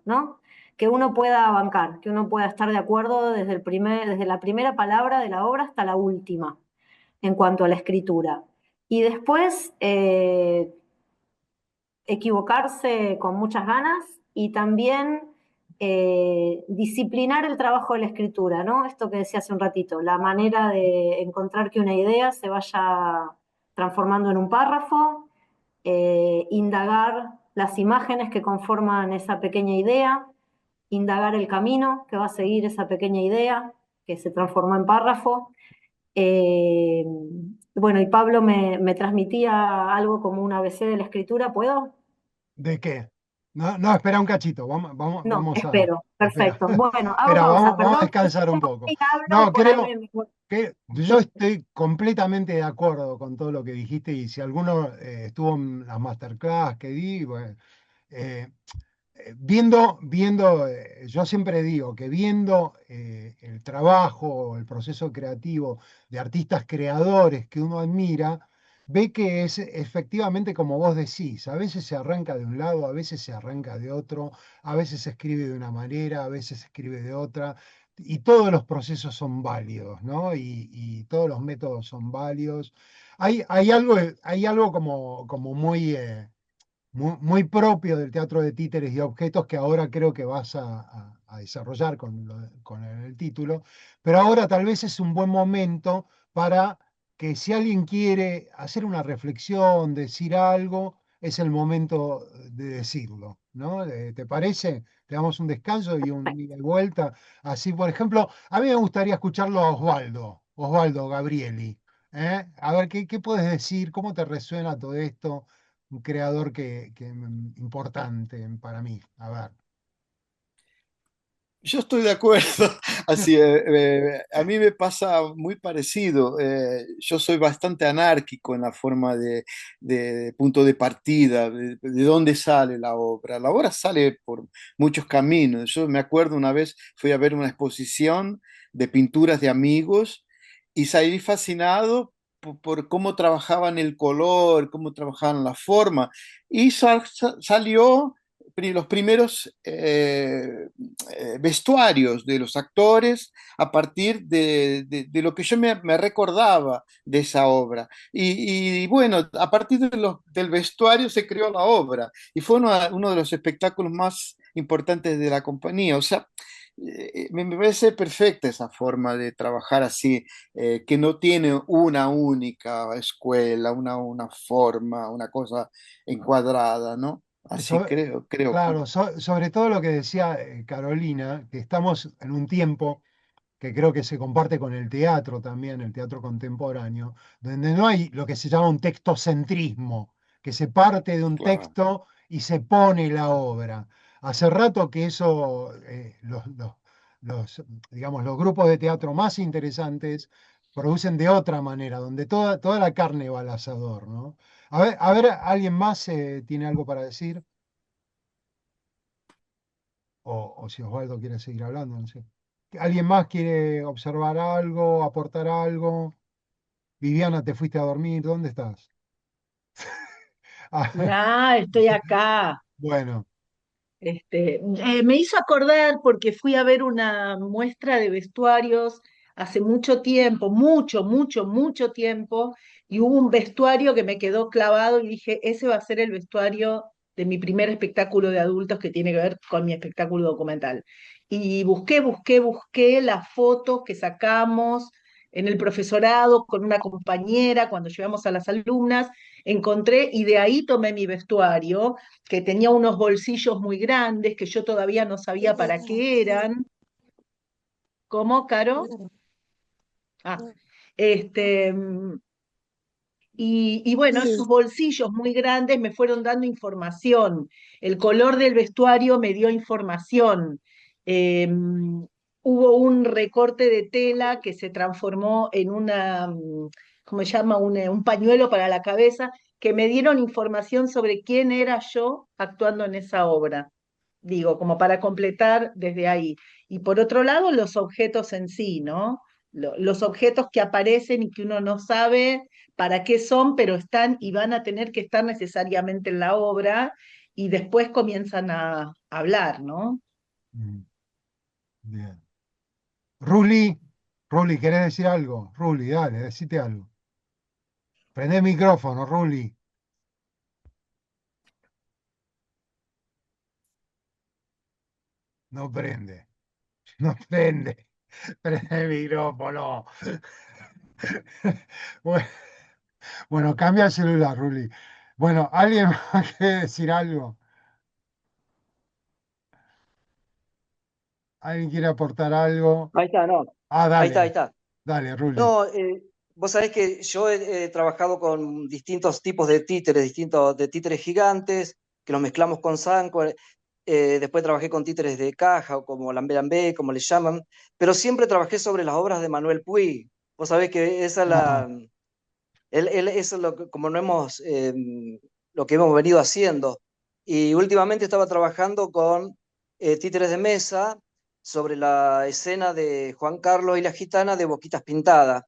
[SPEAKER 2] ¿no? Que uno pueda bancar, que uno pueda estar de acuerdo desde la primera palabra de la obra hasta la última, en cuanto a la escritura. Y después, equivocarse con muchas ganas y también disciplinar el trabajo de la escritura, ¿no? Esto que decía hace un ratito, la manera de encontrar que una idea se vaya transformando en un párrafo, indagar las imágenes que conforman esa pequeña idea, indagar el camino que va a seguir esa pequeña idea que se transformó en párrafo. Eh, bueno, y Pablo me transmitía algo como un ABC de la escritura, ¿puedo?
[SPEAKER 1] ¿De qué? No, no, espera un cachito,
[SPEAKER 2] No,
[SPEAKER 1] vamos a,
[SPEAKER 2] espero.
[SPEAKER 1] espera,
[SPEAKER 2] Perfecto. Bueno, hago
[SPEAKER 1] espera,
[SPEAKER 2] pausa.
[SPEAKER 1] vamos a
[SPEAKER 2] Perdón,
[SPEAKER 1] descansar un poco.
[SPEAKER 2] y hablo
[SPEAKER 1] No,
[SPEAKER 2] por ahí
[SPEAKER 1] creo que yo
[SPEAKER 2] me-
[SPEAKER 1] estoy completamente de acuerdo con todo lo que dijiste y si alguno estuvo en las masterclass que di, bueno, eh, yo siempre digo que viendo el trabajo o el proceso creativo de artistas creadores que uno admira, ve que es efectivamente como vos decís, a veces se arranca de un lado, a veces se arranca de otro, a veces se escribe de una manera, a veces se escribe de otra, y todos los procesos son válidos, ¿no? Y todos los métodos son válidos. Hay algo como muy muy propio del teatro de títeres y objetos que ahora creo que vas a desarrollar con el título, pero ahora tal vez es un buen momento para que si alguien quiere hacer una reflexión, decir algo, es el momento de decirlo, ¿no? ¿Te parece? Te damos un descanso y un ida y vuelta. Así, por ejemplo, a mí me gustaría escucharlo a Osvaldo Gabrieli. ¿Eh? A ver, ¿qué puedes decir? ¿Cómo te resuena todo esto? Un creador importante para mí. A ver.
[SPEAKER 3] Yo estoy de acuerdo. Así, a mí me pasa muy parecido. Yo soy bastante anárquico en la forma de punto de partida, de dónde sale la obra. La obra sale por muchos caminos. Yo me acuerdo una vez fui a ver una exposición de pinturas de amigos y salí fascinado por cómo trabajaban el color, cómo trabajaban la forma. Y salió los primeros vestuarios de los actores a partir de lo que yo me recordaba de esa obra. Y bueno, a partir del vestuario se creó la obra y fue uno de los espectáculos más importantes de la compañía. O sea, me parece perfecta esa forma de trabajar así, que no tiene una única escuela, una forma, una cosa encuadrada, ¿no? Así
[SPEAKER 1] So-
[SPEAKER 3] creo.
[SPEAKER 1] claro, sobre todo lo que decía Carolina, que estamos en un tiempo que creo que se comparte con el teatro también, el teatro contemporáneo, donde no hay lo que se llama un textocentrismo, que se parte de un
[SPEAKER 3] Claro.
[SPEAKER 1] texto y se pone la obra. Hace rato que eso, digamos, los grupos de teatro más interesantes producen de otra manera, donde toda la carne va al asador, ¿no? ¿Alguien más tiene algo para decir? O si Osvaldo quiere seguir hablando, no sé. ¿Alguien más quiere observar algo, aportar algo? Viviana, ¿te fuiste a dormir? ¿Dónde estás? Ah,
[SPEAKER 4] No, estoy acá.
[SPEAKER 1] bueno,
[SPEAKER 4] Me hizo acordar porque fui a ver una muestra de vestuarios hace mucho tiempo, mucho tiempo, y hubo un vestuario que me quedó clavado y dije, ese va a ser el vestuario de mi primer espectáculo de adultos que tiene que ver con mi espectáculo documental. Y busqué las fotos que sacamos en el profesorado con una compañera cuando llevamos a las alumnas, encontré y de ahí tomé mi vestuario que tenía unos bolsillos muy grandes que yo todavía no sabía para qué eran. ¿Cómo, Caro? Ah, este, y bueno, esos bolsillos muy grandes me fueron dando información. El color del vestuario me dio información. Hubo un recorte de tela que se transformó en ¿cómo se llama? Un pañuelo para la cabeza, que me dieron información sobre quién era yo actuando en esa obra. Digo, como para completar desde ahí. Y por otro lado, los objetos en sí, ¿no? Los objetos que aparecen y que uno no sabe para qué son, pero están y van a tener que estar necesariamente en la obra y después comienzan a hablar, ¿no?
[SPEAKER 1] mm, bien. Ruli, Ruli, ¿querés decir algo? Ruli, dale, decite algo. Prende el micrófono, Ruli. No prende, no prende. Prende el micrófono. Bueno, bueno, cambia el celular, Ruli. Bueno, ¿alguien más quiere decir algo? ¿Alguien quiere aportar algo?
[SPEAKER 5] Ahí está, no.
[SPEAKER 1] Ah,
[SPEAKER 5] Ahí está, ahí
[SPEAKER 1] dale,
[SPEAKER 5] está.
[SPEAKER 1] dale, Ruli.
[SPEAKER 5] No, vos sabés que yo he trabajado con distintos tipos de títeres, distintos de títeres gigantes, que los mezclamos con Sancor. Después trabajé con títeres de caja, o como Lambé, como le llaman, pero siempre trabajé sobre las obras de Manuel Puig. Vos sabés que esa es
[SPEAKER 1] Ah,
[SPEAKER 5] eso es como no hemos, lo que hemos venido haciendo. Y últimamente estaba trabajando con títeres de mesa sobre la escena de Juan Carlos y la gitana de Boquitas Pintadas.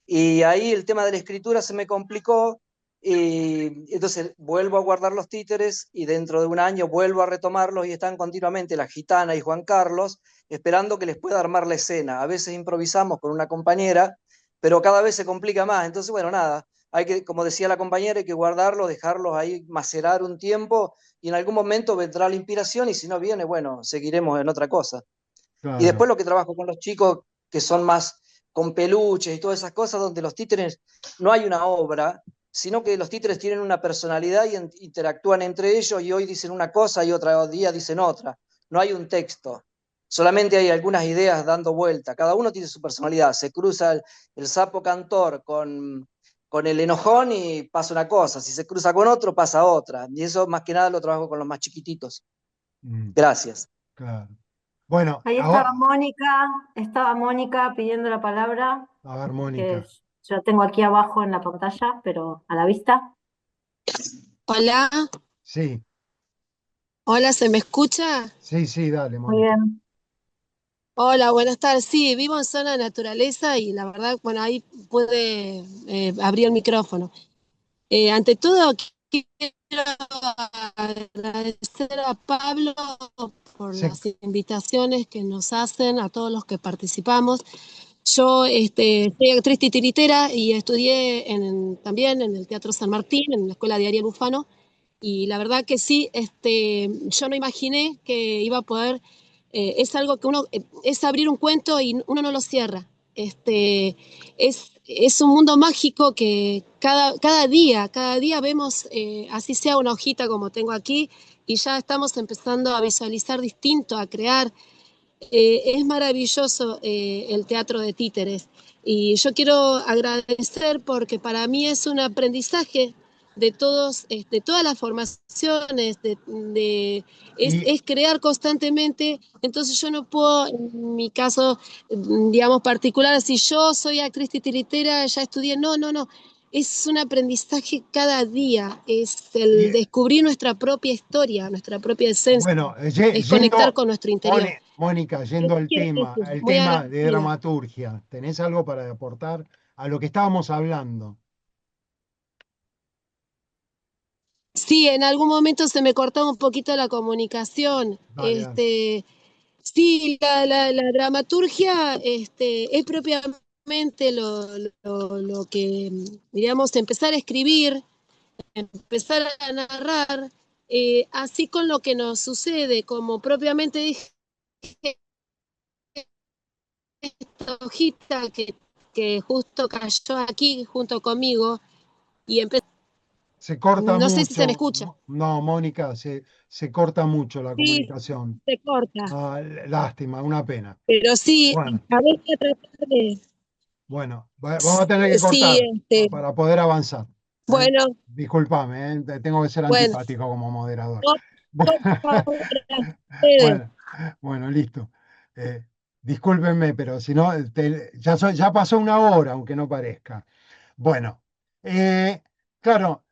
[SPEAKER 5] Y ahí el tema de la escritura se me complicó y entonces vuelvo a guardar los títeres y dentro de un año vuelvo a retomarlos y están continuamente la gitana y Juan Carlos esperando que les pueda armar la escena. A veces improvisamos con una compañera, pero cada vez se complica más. Entonces, bueno, nada, hay que, como decía la compañera, hay que guardarlos, dejarlos ahí macerar un tiempo y en algún momento vendrá la inspiración y si no viene, bueno, seguiremos en otra cosa. Y
[SPEAKER 1] claro.
[SPEAKER 5] después lo que trabajo con los chicos que son más con peluches y todas esas cosas, donde los títeres no hay una obra, sino que los títeres tienen una personalidad y interactúan entre ellos y hoy dicen una cosa y otro día dicen otra. No hay un texto, solamente hay algunas ideas dando vuelta. Cada uno tiene su personalidad. Se cruza el sapo cantor con el enojón y pasa una cosa. Si se cruza con otro, pasa otra. Y eso más que nada lo trabajo con los más chiquititos.
[SPEAKER 1] Mm,
[SPEAKER 5] Gracias.
[SPEAKER 1] claro. Bueno,
[SPEAKER 2] Ahí estaba Mónica pidiendo la palabra,
[SPEAKER 1] a ver,
[SPEAKER 2] que
[SPEAKER 1] Mónica.
[SPEAKER 2] yo tengo aquí abajo en la pantalla, pero a la vista.
[SPEAKER 6] Hola,
[SPEAKER 1] Sí,
[SPEAKER 6] hola, ¿se me escucha?
[SPEAKER 1] sí, sí, dale,
[SPEAKER 2] Muy
[SPEAKER 1] Mónica.
[SPEAKER 2] bien.
[SPEAKER 6] Hola, buenas tardes. Sí, vivo en zona de naturaleza y la verdad, bueno, ahí pude abrir el micrófono. Ante todo, quiero agradecer a Pablo por
[SPEAKER 1] Se-
[SPEAKER 6] las invitaciones que nos hacen a todos los que participamos. Yo soy actriz titiritera y estudié también en el Teatro San Martín, en la Escuela de Ariel Bufano. Y la verdad que sí, yo no imaginé que iba a poder, es algo que es abrir un cuento y uno no lo cierra. Es un mundo mágico que cada día vemos, así sea una hojita como tengo aquí, y ya estamos empezando a visualizar distinto, a crear. Es maravilloso el teatro de títeres y yo quiero agradecer porque para mí es un aprendizaje de todas las formaciones,
[SPEAKER 1] y
[SPEAKER 6] es crear constantemente, entonces yo no puedo, en mi caso, digamos, particular, si yo soy actriz titiritera, ya estudié, no, es un aprendizaje cada día, es
[SPEAKER 1] Y
[SPEAKER 6] el descubrir nuestra propia historia, nuestra propia esencia,
[SPEAKER 1] bueno,
[SPEAKER 6] es conectar
[SPEAKER 1] yendo,
[SPEAKER 6] con nuestro
[SPEAKER 1] Moni,
[SPEAKER 6] interior.
[SPEAKER 1] Mónica, yendo al
[SPEAKER 6] Muy
[SPEAKER 1] tema de
[SPEAKER 6] agradecida.
[SPEAKER 1] dramaturgia, ¿tenés algo para aportar a lo que estábamos hablando?
[SPEAKER 6] Sí, en algún momento se me cortó un poquito la comunicación.
[SPEAKER 1] Dale, dale.
[SPEAKER 6] Sí, la dramaturgia es propiamente lo que, diríamos, empezar a escribir, empezar a narrar, así con lo que nos sucede, como propiamente dije, esta hojita que justo cayó aquí junto conmigo y empezó,
[SPEAKER 1] Se corta
[SPEAKER 6] no sé si se me
[SPEAKER 1] mucho.
[SPEAKER 6] escucha.
[SPEAKER 1] No, Mónica, se corta mucho la
[SPEAKER 6] Sí,
[SPEAKER 1] comunicación.
[SPEAKER 6] se corta,
[SPEAKER 1] Ah, lástima, una pena.
[SPEAKER 6] pero sí,
[SPEAKER 1] Bueno,
[SPEAKER 6] a ver, voy a tratar de...
[SPEAKER 1] bueno, vamos a tener que
[SPEAKER 6] Sí,
[SPEAKER 1] cortar para poder avanzar. ¿Eh?
[SPEAKER 6] bueno,
[SPEAKER 1] Discúlpame, tengo que ser
[SPEAKER 6] bueno,
[SPEAKER 1] antipático como moderador.
[SPEAKER 6] no, por favor, a ustedes.
[SPEAKER 1] Bueno, bueno, listo. Eh, discúlpenme, pero si no, ya pasó una hora, aunque no parezca. Bueno, claro,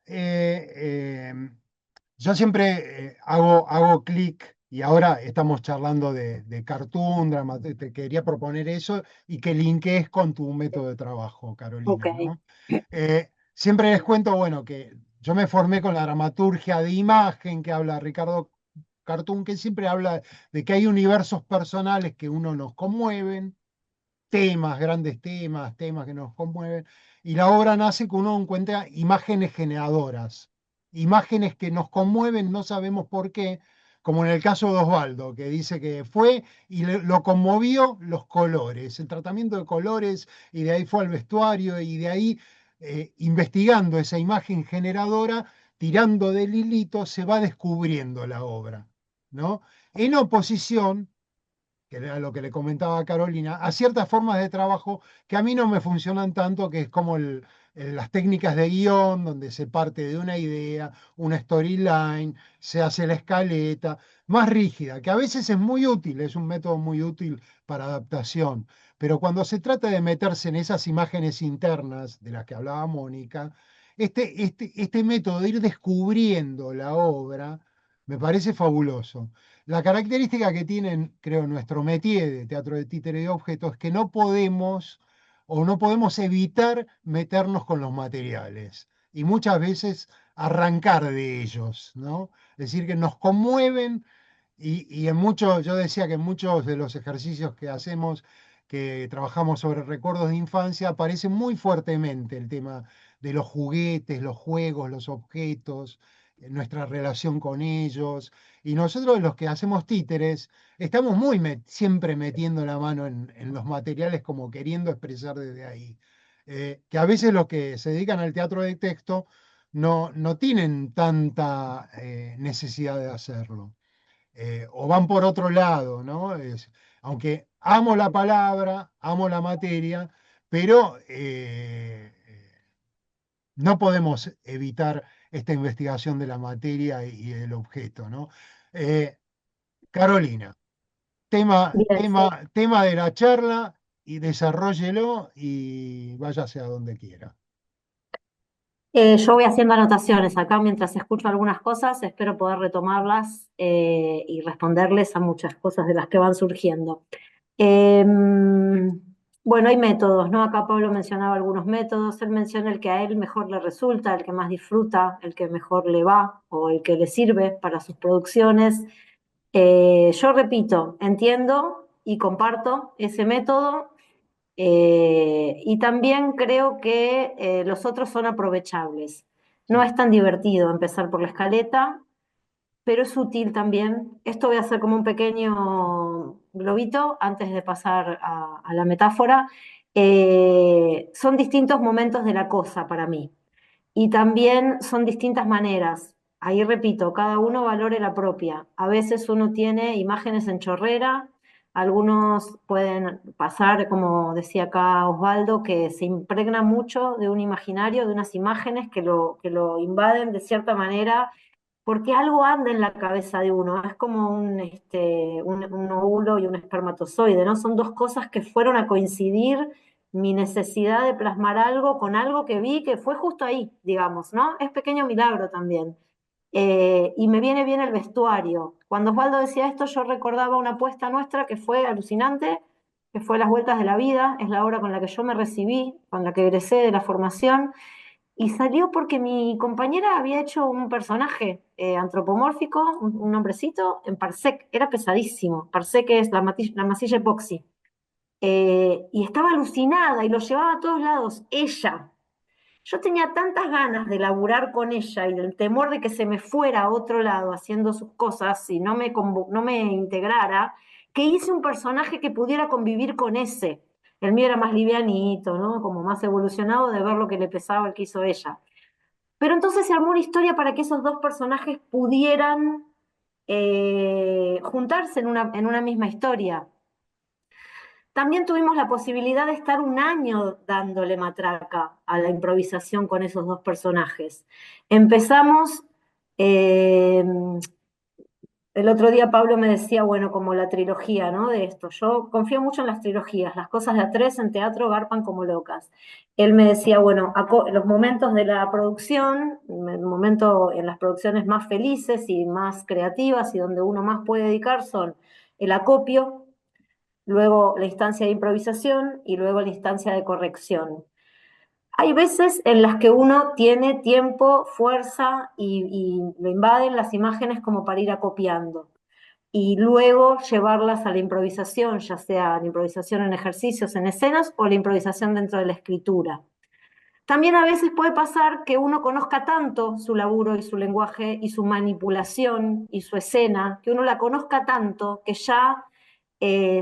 [SPEAKER 1] yo siempre hago clic y ahora estamos charlando de cartoon, drama, te quería proponer eso y que linkees con tu método de trabajo,
[SPEAKER 2] Ok.
[SPEAKER 1] Carolina, ¿no? Siempre les cuento, bueno, que yo me formé con la dramaturgia de imagen que habla Ricardo Cartoon, que siempre habla de que hay universos personales que uno nos conmueven, temas, grandes temas, temas que nos conmueven, y la obra nace que uno encuentra imágenes generadoras, imágenes que nos conmueven, no sabemos por qué, como en el caso de Osvaldo, que dice que fue y lo conmovió los colores, el tratamiento de colores, y de ahí fue al vestuario, y de ahí, investigando esa imagen generadora, tirando del hilito, se va descubriendo la obra, ¿no? En oposición, que era lo que le comentaba a Carolina, a ciertas formas de trabajo que a mí no me funcionan tanto, que es como las técnicas de guión, donde se parte de una idea, una storyline, se hace la escaleta, más rígida, que a veces es muy útil, es un método muy útil para adaptación, pero cuando se trata de meterse en esas imágenes internas de las que hablaba Mónica, este método de ir descubriendo la obra me parece fabuloso. La característica que tienen, creo, nuestro métier de teatro de títere y objetos es que no podemos o no podemos evitar meternos con los materiales y muchas veces arrancar de ellos, ¿no? Es decir, que nos conmueven y en muchos, yo decía que en muchos de los ejercicios que hacemos, que trabajamos sobre recuerdos de infancia, aparece muy fuertemente el tema de los juguetes, los juegos, los objetos, nuestra relación con ellos. Y nosotros los que hacemos títeres, estamos siempre metiendo la mano en los materiales como queriendo expresar desde ahí. Que a veces los que se dedican al teatro de texto no tienen tanta necesidad de hacerlo, o van por otro lado, ¿no? Aunque amo la palabra, amo la materia, pero no podemos evitar esta investigación de la materia y del objeto, ¿no? Eh, Carolina,
[SPEAKER 2] Bien, sí.
[SPEAKER 1] tema de la charla y desarróllelo y váyase a donde quiera.
[SPEAKER 2] Yo voy haciendo anotaciones acá mientras escucho algunas cosas, espero poder retomarlas y responderles a muchas cosas de las que van surgiendo. Bueno, hay métodos, ¿no? Acá Pablo mencionaba algunos métodos, él menciona el que a él mejor le resulta, el que más disfruta, el que mejor le va o el que le sirve para sus producciones. Yo repito, entiendo y comparto ese método. Y también creo que los otros son aprovechables. No
[SPEAKER 1] Sí,
[SPEAKER 2] es tan divertido empezar por la escaleta, pero es útil también. Esto voy a hacer como un pequeño globito antes de pasar a la metáfora. Son distintos momentos de la cosa para mí. Y también son distintas maneras. Ahí repito, cada uno valore la propia. A veces uno tiene imágenes en chorrera, algunos pueden pasar, como decía acá Osvaldo, que se impregna mucho de un imaginario, de unas imágenes que lo invaden de cierta manera, porque algo anda en la cabeza de uno. Es como un óvulo y un espermatozoide, ¿no? Son dos cosas que fueron a coincidir, mi necesidad de plasmar algo con algo que vi que fue justo ahí, digamos, ¿no? Es pequeño milagro también. Y me viene bien el vestuario. Cuando Osvaldo decía esto, yo recordaba una apuesta nuestra que fue alucinante, que fue Las Vueltas de la Vida, es la obra con la que yo me recibí, con la que egresé de la formación, y salió porque mi compañera había hecho un personaje antropomórfico, un hombrecito, en Parsec, era pesadísimo. Parsec es la masilla epoxi. Y estaba alucinada y lo llevaba a todos lados, ella. Yo tenía tantas ganas de laburar con ella y el temor de que se me fuera a otro lado haciendo sus cosas y no me integrara, que hice un personaje que pudiera convivir con ese. El mío era más livianito, ¿no? Como más evolucionado de ver lo que le pesaba el que hizo ella. Pero entonces se armó una historia para que esos dos personajes pudieran juntarse en una misma historia. También tuvimos la posibilidad de estar un año dándole matraca a la improvisación con esos dos personajes. Empezamos, eh, el otro día Pablo me decía, bueno, como la trilogía, ¿no? De esto. Yo confío mucho en las trilogías, las cosas de a tres en teatro garpan como locas. Él me decía, bueno, los momentos de la producción, el momento en las producciones más felices y más creativas y donde uno más puede dedicar son el acopio, luego la instancia de improvisación y luego la instancia de corrección. Hay veces en las que uno tiene tiempo, fuerza y lo invaden las imágenes como para ir acopiando y luego llevarlas a la improvisación, ya sea la improvisación en ejercicios, en escenas o la improvisación dentro de la escritura. También a veces puede pasar que uno conozca tanto su laburo y su lenguaje y su manipulación y su escena, que uno la conozca tanto que ya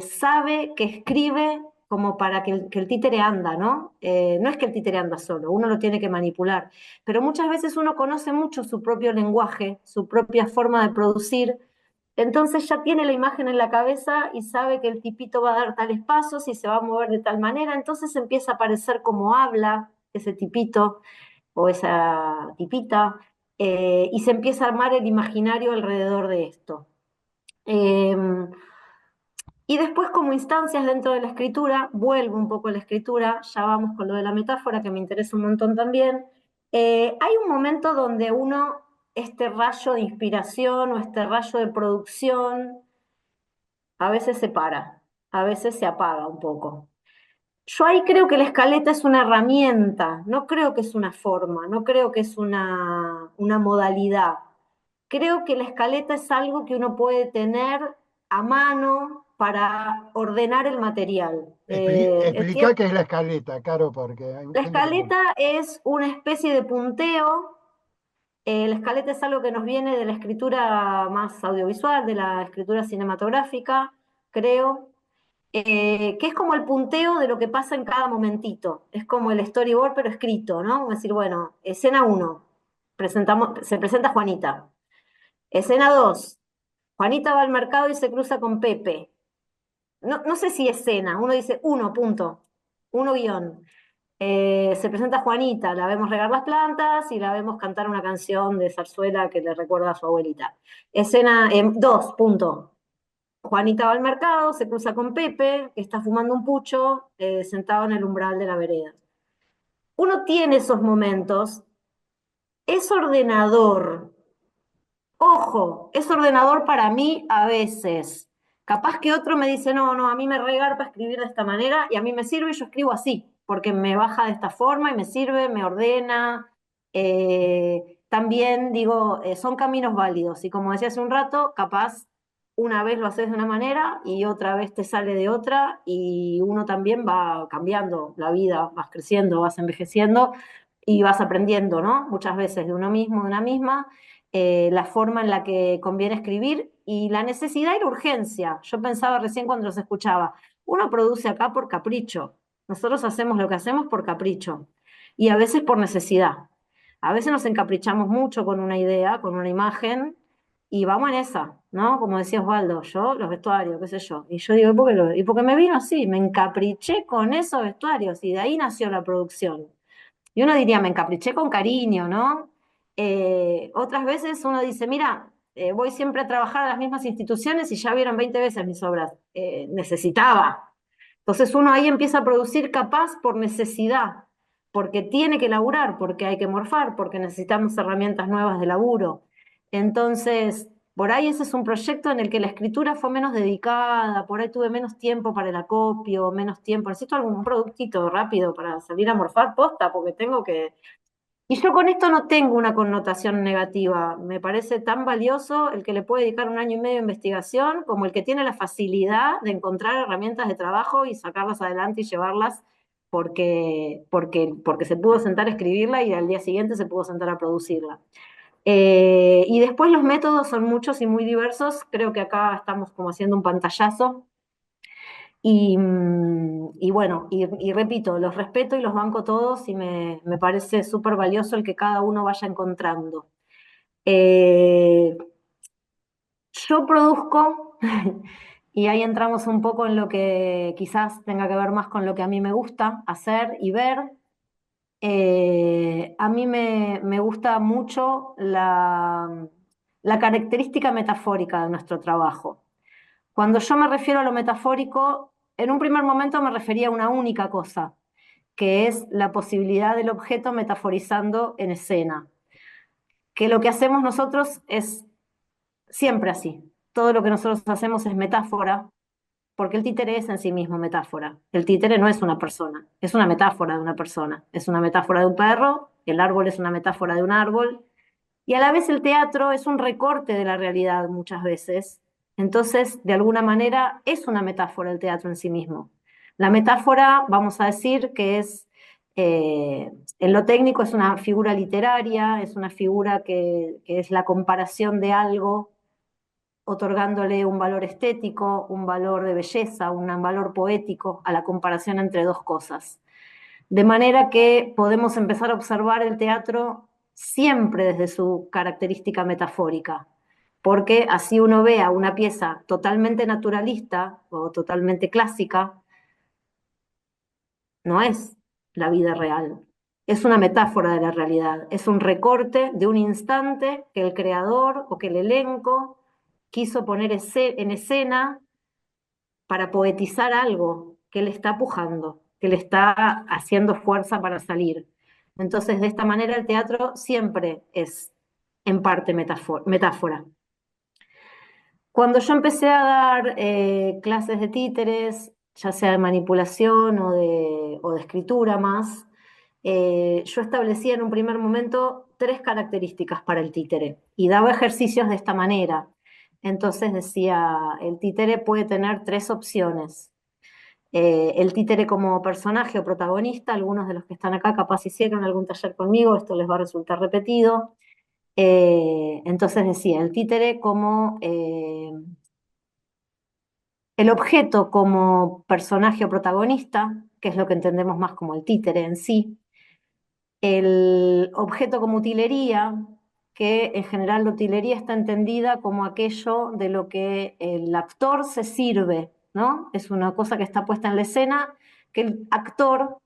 [SPEAKER 2] sabe que escribe como para que el títere anda, ¿no? No es que el títere anda solo, uno lo tiene que manipular, pero muchas veces uno conoce mucho su propio lenguaje, su propia forma de producir, entonces ya tiene la imagen en la cabeza y sabe que el tipito va a dar tales pasos y se va a mover de tal manera, entonces empieza a parecer como habla ese tipito o esa tipita, y se empieza a armar el imaginario alrededor de esto. Eh, y después, como instancias dentro de la escritura, vuelvo un poco a la escritura, ya vamos con lo de la metáfora, que me interesa un montón también. Hay un momento donde uno, este rayo de inspiración o este rayo de producción, a veces se para, a veces se apaga un poco. Yo ahí creo que la escaleta es una herramienta, no creo que es una forma, no creo que es una modalidad. Creo que la escaleta es algo que uno puede tener a mano para ordenar el material.
[SPEAKER 1] Explica qué es la escaleta, Caro, porque hay
[SPEAKER 2] La
[SPEAKER 1] gente que no.
[SPEAKER 2] escaleta es una especie de punteo. La escaleta es algo que nos viene de la escritura más audiovisual, de la escritura cinematográfica, creo, que es como el punteo de lo que pasa en cada momentito. Es como el storyboard, pero escrito, ¿no? Es decir, bueno, escena uno, se presenta Juanita. Escena 2, Juanita va al mercado y se cruza con Pepe. No sé si escena, uno dice uno, punto, uno guión. Se presenta Juanita, la vemos regar las plantas y la vemos cantar una canción de zarzuela que le recuerda a su abuelita. Escena 2, punto. Juanita va al mercado, se cruza con Pepe, que está fumando un pucho, sentado en el umbral de la vereda. Uno tiene esos momentos, es ordenador. Ojo, es ordenador para mí a veces. Capaz que otro me dice, no, a mí me regarpa escribir de esta manera y a mí me sirve y yo escribo así, porque me baja de esta forma y me sirve, me ordena. También digo, son caminos válidos y como decía hace un rato, capaz una vez lo haces de una manera y otra vez te sale de otra y uno también va cambiando la vida, vas creciendo, vas envejeciendo y vas aprendiendo, ¿no? Muchas veces de uno mismo, de una misma, la forma en la que conviene escribir y la necesidad y la urgencia. Yo pensaba recién cuando los escuchaba, uno produce acá por capricho, nosotros hacemos lo que hacemos por capricho y a veces por necesidad. A veces nos encaprichamos mucho con una idea, con una imagen y vamos en esa, ¿no? Como decía Osvaldo, yo los vestuarios, qué sé yo. Y yo digo, y porque me vino así, me encapriché con esos vestuarios y de ahí nació la producción. Y uno diría, me encapriché con cariño, ¿no? Otras veces uno dice, mira, voy siempre a trabajar a las mismas instituciones y ya vieron 20 veces mis obras. Necesitaba. Entonces uno ahí empieza a producir capaz por necesidad, porque tiene que laburar, porque hay que morfar, porque necesitamos herramientas nuevas de laburo. Entonces, por ahí ese es un proyecto en el que la escritura fue menos dedicada, por ahí tuve menos tiempo para el acopio, menos tiempo, necesito algún productito rápido para salir a morfar posta, porque tengo que... Y yo con esto no tengo una connotación negativa, me parece tan valioso el que le puede dedicar 1 año y medio a investigación como el que tiene la facilidad de encontrar herramientas de trabajo y sacarlas adelante y llevarlas porque se pudo sentar a escribirla y al día siguiente se pudo sentar a producirla. Y después los métodos son muchos y muy diversos. Creo que acá estamos como haciendo un pantallazo. Y bueno, y repito, los respeto y los banco todos y me parece súper valioso el que cada uno vaya encontrando. Eh, yo produzco, y ahí entramos un poco en lo que quizás tenga que ver más con lo que a mí me gusta hacer y ver. A mí me gusta mucho la característica metafórica de nuestro trabajo. Cuando yo me refiero a lo metafórico, en un primer momento me refería a una única cosa, que es la posibilidad del objeto metaforizando en escena. Que lo que hacemos nosotros es siempre así. Todo lo que nosotros hacemos es metáfora, porque el títere es en sí mismo metáfora. El títere no es una persona, es una metáfora de una persona. Es una metáfora de un perro, el árbol es una metáfora de un árbol, y a la vez el teatro es un recorte de la realidad muchas veces. Entonces, de alguna manera, es una metáfora el teatro en sí mismo. La metáfora, vamos a decir que es, en lo técnico, es una figura literaria, es una figura que es la comparación de algo otorgándole un valor estético, un valor de belleza, un valor poético a la comparación entre dos cosas. De manera que podemos empezar a observar el teatro siempre desde su característica metafórica, porque así uno vea una pieza totalmente naturalista o totalmente clásica, no es la vida real, es una metáfora de la realidad, es un recorte de un instante que el creador o que el elenco quiso poner en escena para poetizar algo que le está pujando, que le está haciendo fuerza para salir. Entonces, de esta manera el teatro siempre es en parte metáfora. Cuando yo empecé a dar clases de títeres, ya sea de manipulación o de escritura más, yo establecía en un primer momento 3 características para el títere y daba ejercicios de esta manera. Entonces decía, el títere puede tener 3 opciones. El títere como personaje o protagonista, algunos de los que están acá capaz hicieron algún taller conmigo, esto les va a resultar repetido. Entonces decía, el títere como el objeto como personaje o protagonista, que es lo que entendemos más como el títere en sí, el objeto como utilería, que en general la utilería está entendida como aquello de lo que el actor se sirve, ¿no? Es una cosa que está puesta en la escena que el actor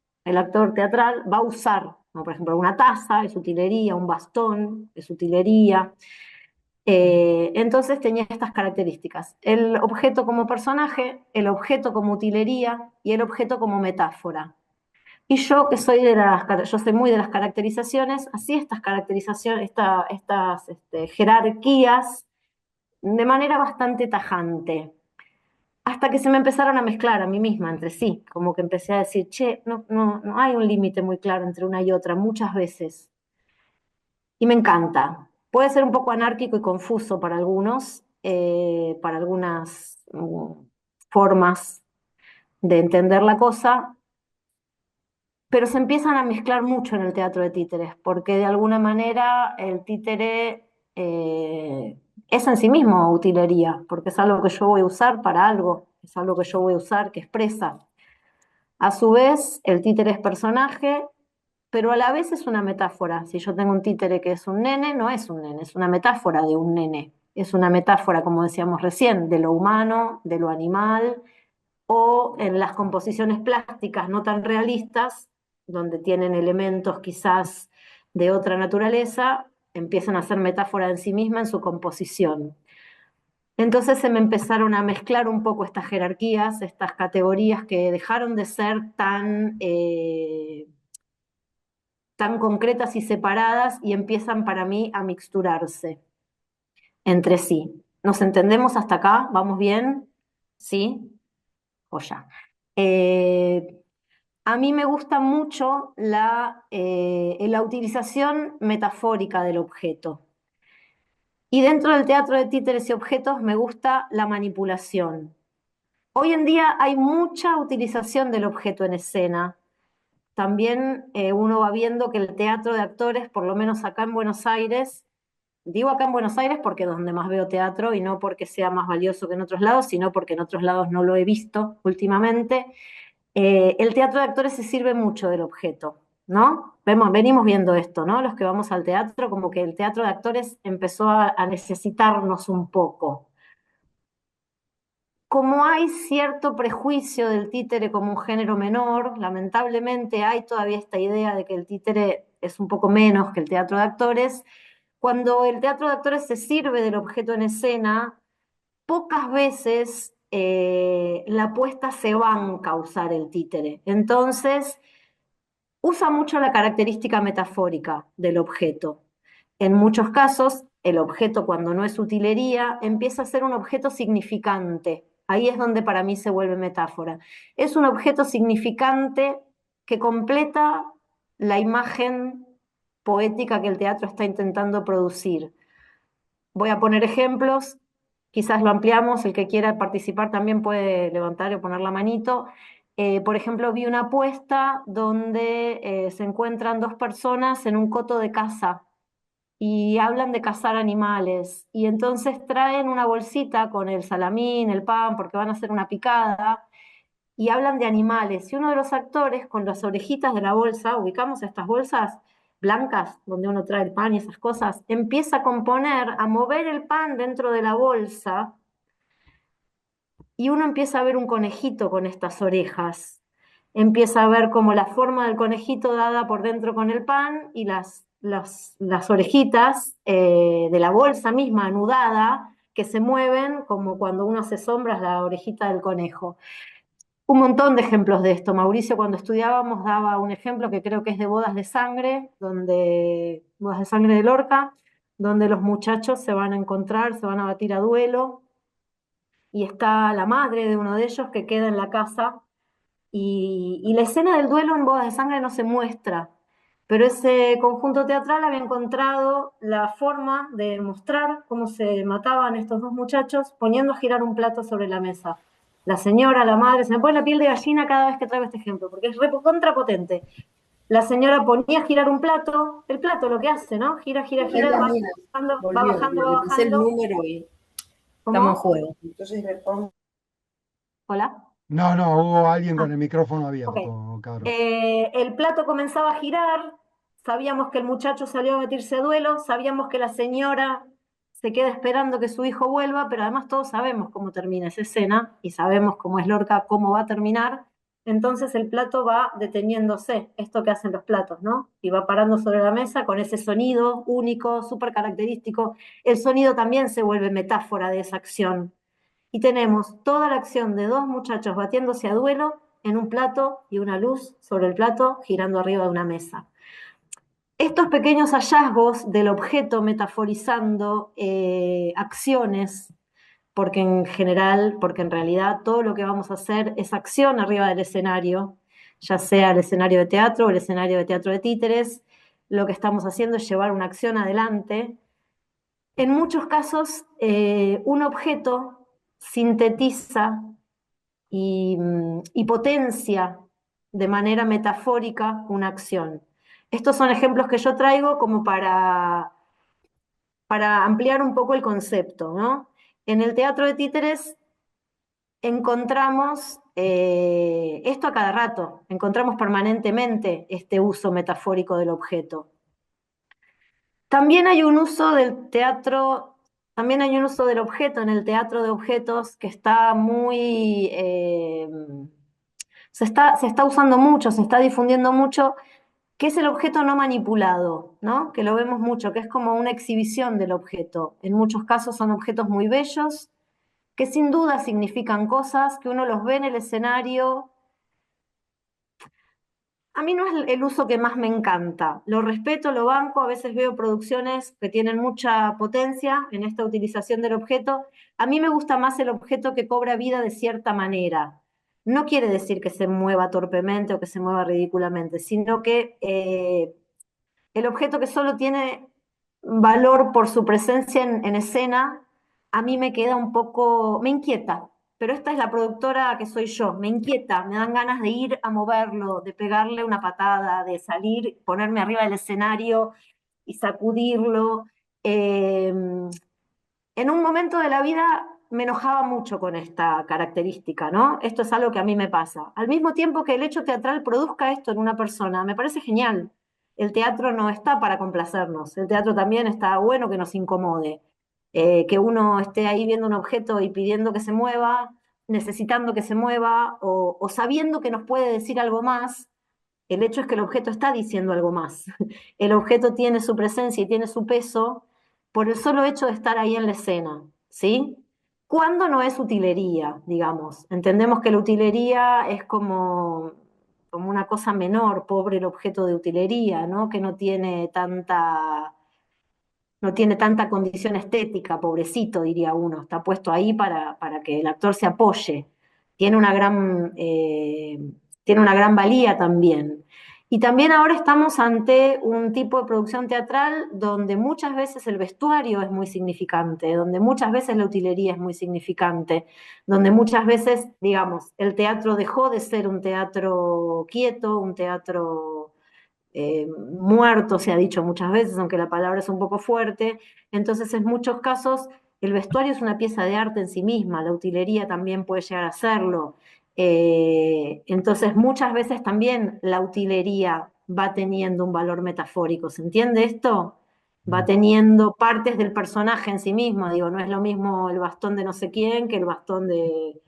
[SPEAKER 2] teatral, va a usar, como por ejemplo una taza es utilería, un bastón es utilería. Entonces tenía estas características: el objeto como personaje, el objeto como utilería y el objeto como metáfora. Y yo, que soy yo soy muy de las caracterizaciones, así estas caracterizaciones, estas jerarquías de manera bastante tajante, hasta que se me empezaron a mezclar a mí misma entre sí, como que empecé a decir, che, no hay un límite muy claro entre una y otra muchas veces. Y me encanta. Puede ser un poco anárquico y confuso para algunos, para algunas formas de entender la cosa, pero se empiezan a mezclar mucho en el teatro de títeres, porque de alguna manera el títere es en sí mismo utilería, porque es algo que yo voy a usar para algo, es algo que yo voy a usar que expresa. A su vez, el títere es personaje, pero a la vez es una metáfora. Si yo tengo un títere que es un nene, no es un nene, es una metáfora de un nene. Es una metáfora, como decíamos recién, de lo humano, de lo animal, o en las composiciones plásticas no tan realistas, donde tienen elementos quizás de otra naturaleza, empiezan a ser metáfora en sí misma en su composición. Entonces se me empezaron a mezclar un poco estas jerarquías, estas categorías que dejaron de ser tan concretas y separadas y empiezan para mí a mixturarse. entre sí. ¿Nos entendemos hasta acá? ¿Vamos bien? ¿Sí? Joya. A mí me gusta mucho la utilización metafórica del objeto. Y dentro del teatro de títeres y objetos me gusta la manipulación. Hoy en día hay mucha utilización del objeto en escena. También uno va viendo que el teatro de actores, por lo menos acá en Buenos Aires, digo acá en Buenos Aires porque es donde más veo teatro y no porque sea más valioso que en otros lados, sino porque en otros lados no lo he visto últimamente. El teatro de actores se sirve mucho del objeto, ¿no? Venimos viendo esto, ¿no? Los que vamos al teatro, como que el teatro de actores empezó a necesitarnos un poco. Como hay cierto prejuicio del títere como un género menor, lamentablemente hay todavía esta idea de que el títere es un poco menos que el teatro de actores. Cuando el teatro de actores se sirve del objeto en escena, pocas veces la puesta se banca a usar el títere. Entonces, usa mucho la característica metafórica del objeto. En muchos casos, el objeto, cuando no es utilería, empieza a ser un objeto significante. Ahí es donde para mí se vuelve metáfora. Es un objeto significante que completa la imagen poética que el teatro está intentando producir. Voy a poner ejemplos, quizás lo ampliamos, el que quiera participar también puede levantar o poner la manito. Por ejemplo, vi una apuesta donde se encuentran dos personas en un coto de caza y hablan de cazar animales y entonces traen una bolsita con el salamín, el pan, porque van a hacer una picada y hablan de animales. Y uno de los actores con las orejitas de la bolsa, ubicamos estas bolsas blancas donde uno trae el pan y esas cosas, empieza a componer, a mover el pan dentro de la bolsa y uno empieza a ver un conejito con estas orejas. Empieza a ver como la forma del conejito dada por dentro con el pan y las orejitas de la bolsa misma anudada que se mueven como cuando uno hace sombras la orejita del conejo. Un montón de ejemplos de esto. Mauricio, cuando estudiábamos, daba un ejemplo que creo que es de Bodas de Sangre, Bodas de Sangre de Lorca, donde los muchachos se van a encontrar, se van a batir a duelo, y está la madre de uno de ellos que queda en la casa, y la escena del duelo en Bodas de Sangre no se muestra, pero ese conjunto teatral había encontrado la forma de mostrar cómo se mataban estos dos muchachos poniendo a girar un plato sobre la mesa. La señora, la madre, se me pone la piel de gallina cada vez que traigo este ejemplo, porque es contrapotente. La señora ponía a girar un plato, el plato lo que hace, ¿no? Gira, gira, gira, va bajando, va bajando, va
[SPEAKER 7] Le pasé el
[SPEAKER 2] bajando.
[SPEAKER 7] número y
[SPEAKER 2] ¿Cómo?
[SPEAKER 7] estamos en juego. Entonces le pongo.
[SPEAKER 2] ¿Hola?
[SPEAKER 1] No, no, hubo alguien con
[SPEAKER 2] Ah,
[SPEAKER 1] el micrófono
[SPEAKER 2] ok.
[SPEAKER 1] abierto, Caro.
[SPEAKER 2] El plato comenzaba a girar, sabíamos que el muchacho salió a batirse a duelo, sabíamos que la señora se queda esperando que su hijo vuelva, pero además todos sabemos cómo termina esa escena y sabemos cómo es Lorca, cómo va a terminar. Entonces el plato va deteniéndose, esto que hacen los platos, ¿no? Y va parando sobre la mesa con ese sonido único, súper característico. El sonido también se vuelve metáfora de esa acción. Y tenemos toda la acción de dos muchachos batiéndose a duelo en un plato y una luz sobre el plato girando arriba de una mesa. Estos pequeños hallazgos del objeto metaforizando acciones, porque en general, porque en realidad todo lo que vamos a hacer es acción arriba del escenario, ya sea el escenario de teatro o el escenario de teatro de títeres, lo que estamos haciendo es llevar una acción adelante. En muchos casos, un objeto sintetiza y potencia de manera metafórica una acción. Estos son ejemplos que yo traigo como para ampliar un poco el concepto, ¿no? En el teatro de títeres encontramos esto a cada rato, encontramos permanentemente este uso metafórico del objeto. También hay un uso del teatro, también hay un uso del objeto en el teatro de objetos que está muy, se está usando mucho, se está difundiendo mucho, que es el objeto no manipulado, ¿no? Que lo vemos mucho, que es como una exhibición del objeto. En muchos casos son objetos muy bellos, que sin duda significan cosas, que uno los ve en el escenario. A mí no es el uso que más me encanta. Lo respeto, lo banco, a veces veo producciones que tienen mucha potencia en esta utilización del objeto. A mí me gusta más el objeto que cobra vida de cierta manera. No quiere decir que se mueva torpemente o que se mueva ridículamente, sino que el objeto que solo tiene valor por su presencia en escena, a mí me queda un poco, me inquieta, pero esta es la productora que soy yo, me inquieta, me dan ganas de ir a moverlo, de pegarle una patada, de salir, ponerme arriba del escenario y sacudirlo. Eh, en un momento de la vida me enojaba mucho con esta característica, ¿no? Esto es algo que a mí me pasa. Al mismo tiempo que el hecho teatral produzca esto en una persona, me parece genial. El teatro no está para complacernos, el teatro también está bueno que nos incomode, que uno esté ahí viendo un objeto y pidiendo que se mueva, necesitando que se mueva o sabiendo que nos puede decir algo más. El hecho es que el objeto está diciendo algo más. El objeto tiene su presencia y tiene su peso por el solo hecho de estar ahí en la escena, ¿sí? Cuando no es utilería, digamos. Entendemos que la utilería es como una cosa menor, pobre el objeto de utilería, ¿no? Que no tiene tanta condición estética, pobrecito, diría uno, está puesto ahí para que el actor se apoye. Tiene tiene una gran valía también. Y también ahora estamos ante un tipo de producción teatral donde muchas veces el vestuario es muy significante, donde muchas veces la utilería es muy significante, donde muchas veces, digamos, el teatro dejó de ser un teatro quieto, un teatro muerto, se ha dicho muchas veces, aunque la palabra es un poco fuerte. Entonces, en muchos casos, el vestuario es una pieza de arte en sí misma, la utilería también puede llegar a serlo. Entonces, muchas veces también la utilería va teniendo un valor metafórico. ¿Se entiende esto? Va
[SPEAKER 1] Mm.
[SPEAKER 2] teniendo partes del personaje en sí mismo. Digo, no es lo mismo el bastón de no sé quién que el bastón de,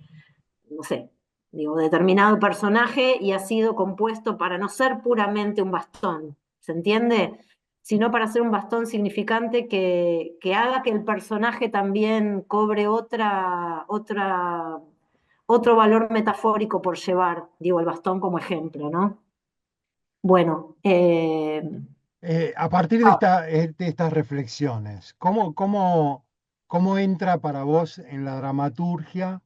[SPEAKER 2] no sé, digo, determinado personaje y ha sido compuesto para no ser puramente un bastón, ¿se entiende? Sino para ser un bastón significante que haga que el personaje también cobre otro valor metafórico por llevar, digo, el bastón como ejemplo, ¿no? Bueno,
[SPEAKER 1] A partir de estas reflexiones, ¿cómo entra para vos en la dramaturgia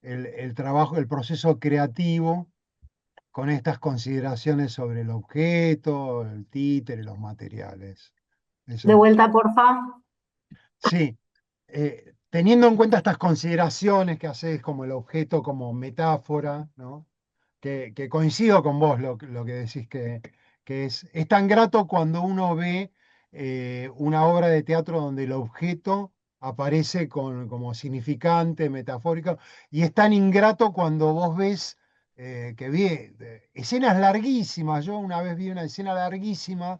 [SPEAKER 1] el trabajo, el proceso creativo con estas consideraciones sobre el objeto, el títere, los materiales?
[SPEAKER 2] de
[SPEAKER 1] Eso.
[SPEAKER 2] vuelta, porfa.
[SPEAKER 1] Sí, teniendo en cuenta estas consideraciones que haces como el objeto, como metáfora, ¿no? Que coincido con vos lo que decís que es tan grato cuando uno ve una obra de teatro donde el objeto aparece como significante, metafórico, y es tan ingrato cuando vos ves que vi escenas larguísimas. Yo una vez vi una escena larguísima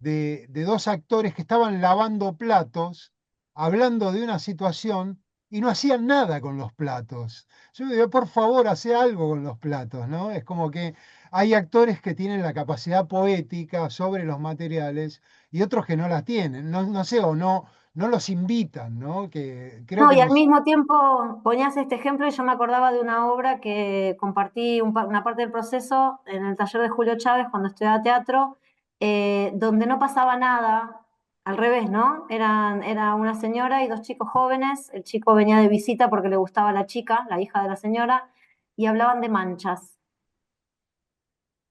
[SPEAKER 1] de dos actores que estaban lavando platos, hablando de una situación y no hacían nada con los platos. Yo me digo, por favor, hace algo con los platos, ¿no? Es como que hay actores que tienen la capacidad poética sobre los materiales y otros que no la tienen, no sé, o no los invitan, ¿no? Que creo
[SPEAKER 2] No,
[SPEAKER 1] que
[SPEAKER 2] y al
[SPEAKER 1] nos...
[SPEAKER 2] mismo tiempo ponías este ejemplo y yo me acordaba de una obra que compartí una parte del proceso en el taller de Julio Chávez cuando estudiaba teatro, donde no pasaba nada, al revés, ¿no? Era una señora y dos chicos jóvenes, el chico venía de visita porque le gustaba la chica, la hija de la señora, y hablaban de manchas.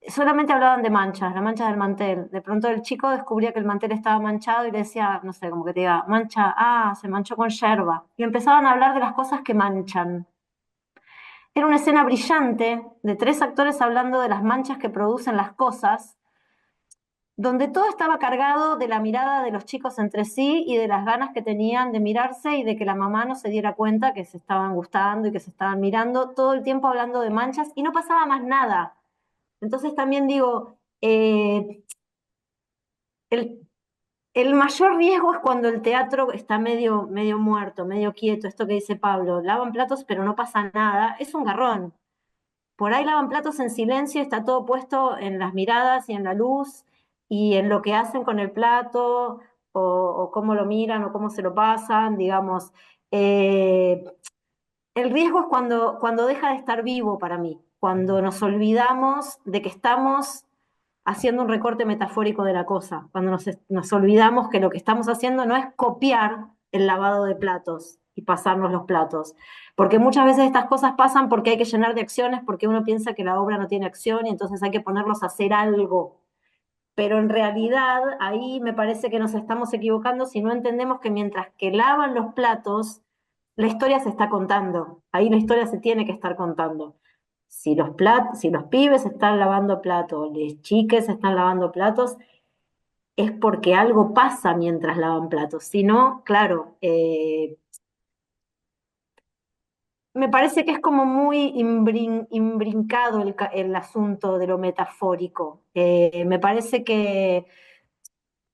[SPEAKER 2] Solamente hablaban de manchas, las manchas del mantel. De pronto el chico descubría que el mantel estaba manchado y le decía, no sé, como que te diga, mancha, se manchó con yerba. Y empezaban a hablar de las cosas que manchan. Era una escena brillante de tres actores hablando de las manchas que producen las cosas, donde todo estaba cargado de la mirada de los chicos entre sí y de las ganas que tenían de mirarse y de que la mamá no se diera cuenta que se estaban gustando y que se estaban mirando, todo el tiempo hablando de manchas y no pasaba más nada. Entonces también digo, el, el mayor riesgo es cuando el teatro está medio muerto, medio quieto, esto que dice Pablo, lavan platos pero no pasa nada, es un garrón. Por ahí lavan platos en silencio, está todo puesto en las miradas y en la luz y en lo que hacen con el plato o cómo lo miran o cómo se lo pasan, digamos. Eh, el riesgo es cuando deja de estar vivo para mí, cuando nos olvidamos de que estamos haciendo un recorte metafórico de la cosa, cuando nos olvidamos que lo que estamos haciendo no es copiar el lavado de platos y pasarnos los platos, porque muchas veces estas cosas pasan porque hay que llenar de acciones, porque uno piensa que la obra no tiene acción y entonces hay que ponerlos a hacer algo. Pero en realidad ahí me parece que nos estamos equivocando si no entendemos que mientras que lavan los platos, la historia se está contando. Ahí la historia se tiene que estar contando. Si los pibes están lavando platos, las chiques están lavando platos, es porque algo pasa mientras lavan platos. Si no, claro, me parece que es como muy imbrincado el asunto de lo metafórico. Me parece que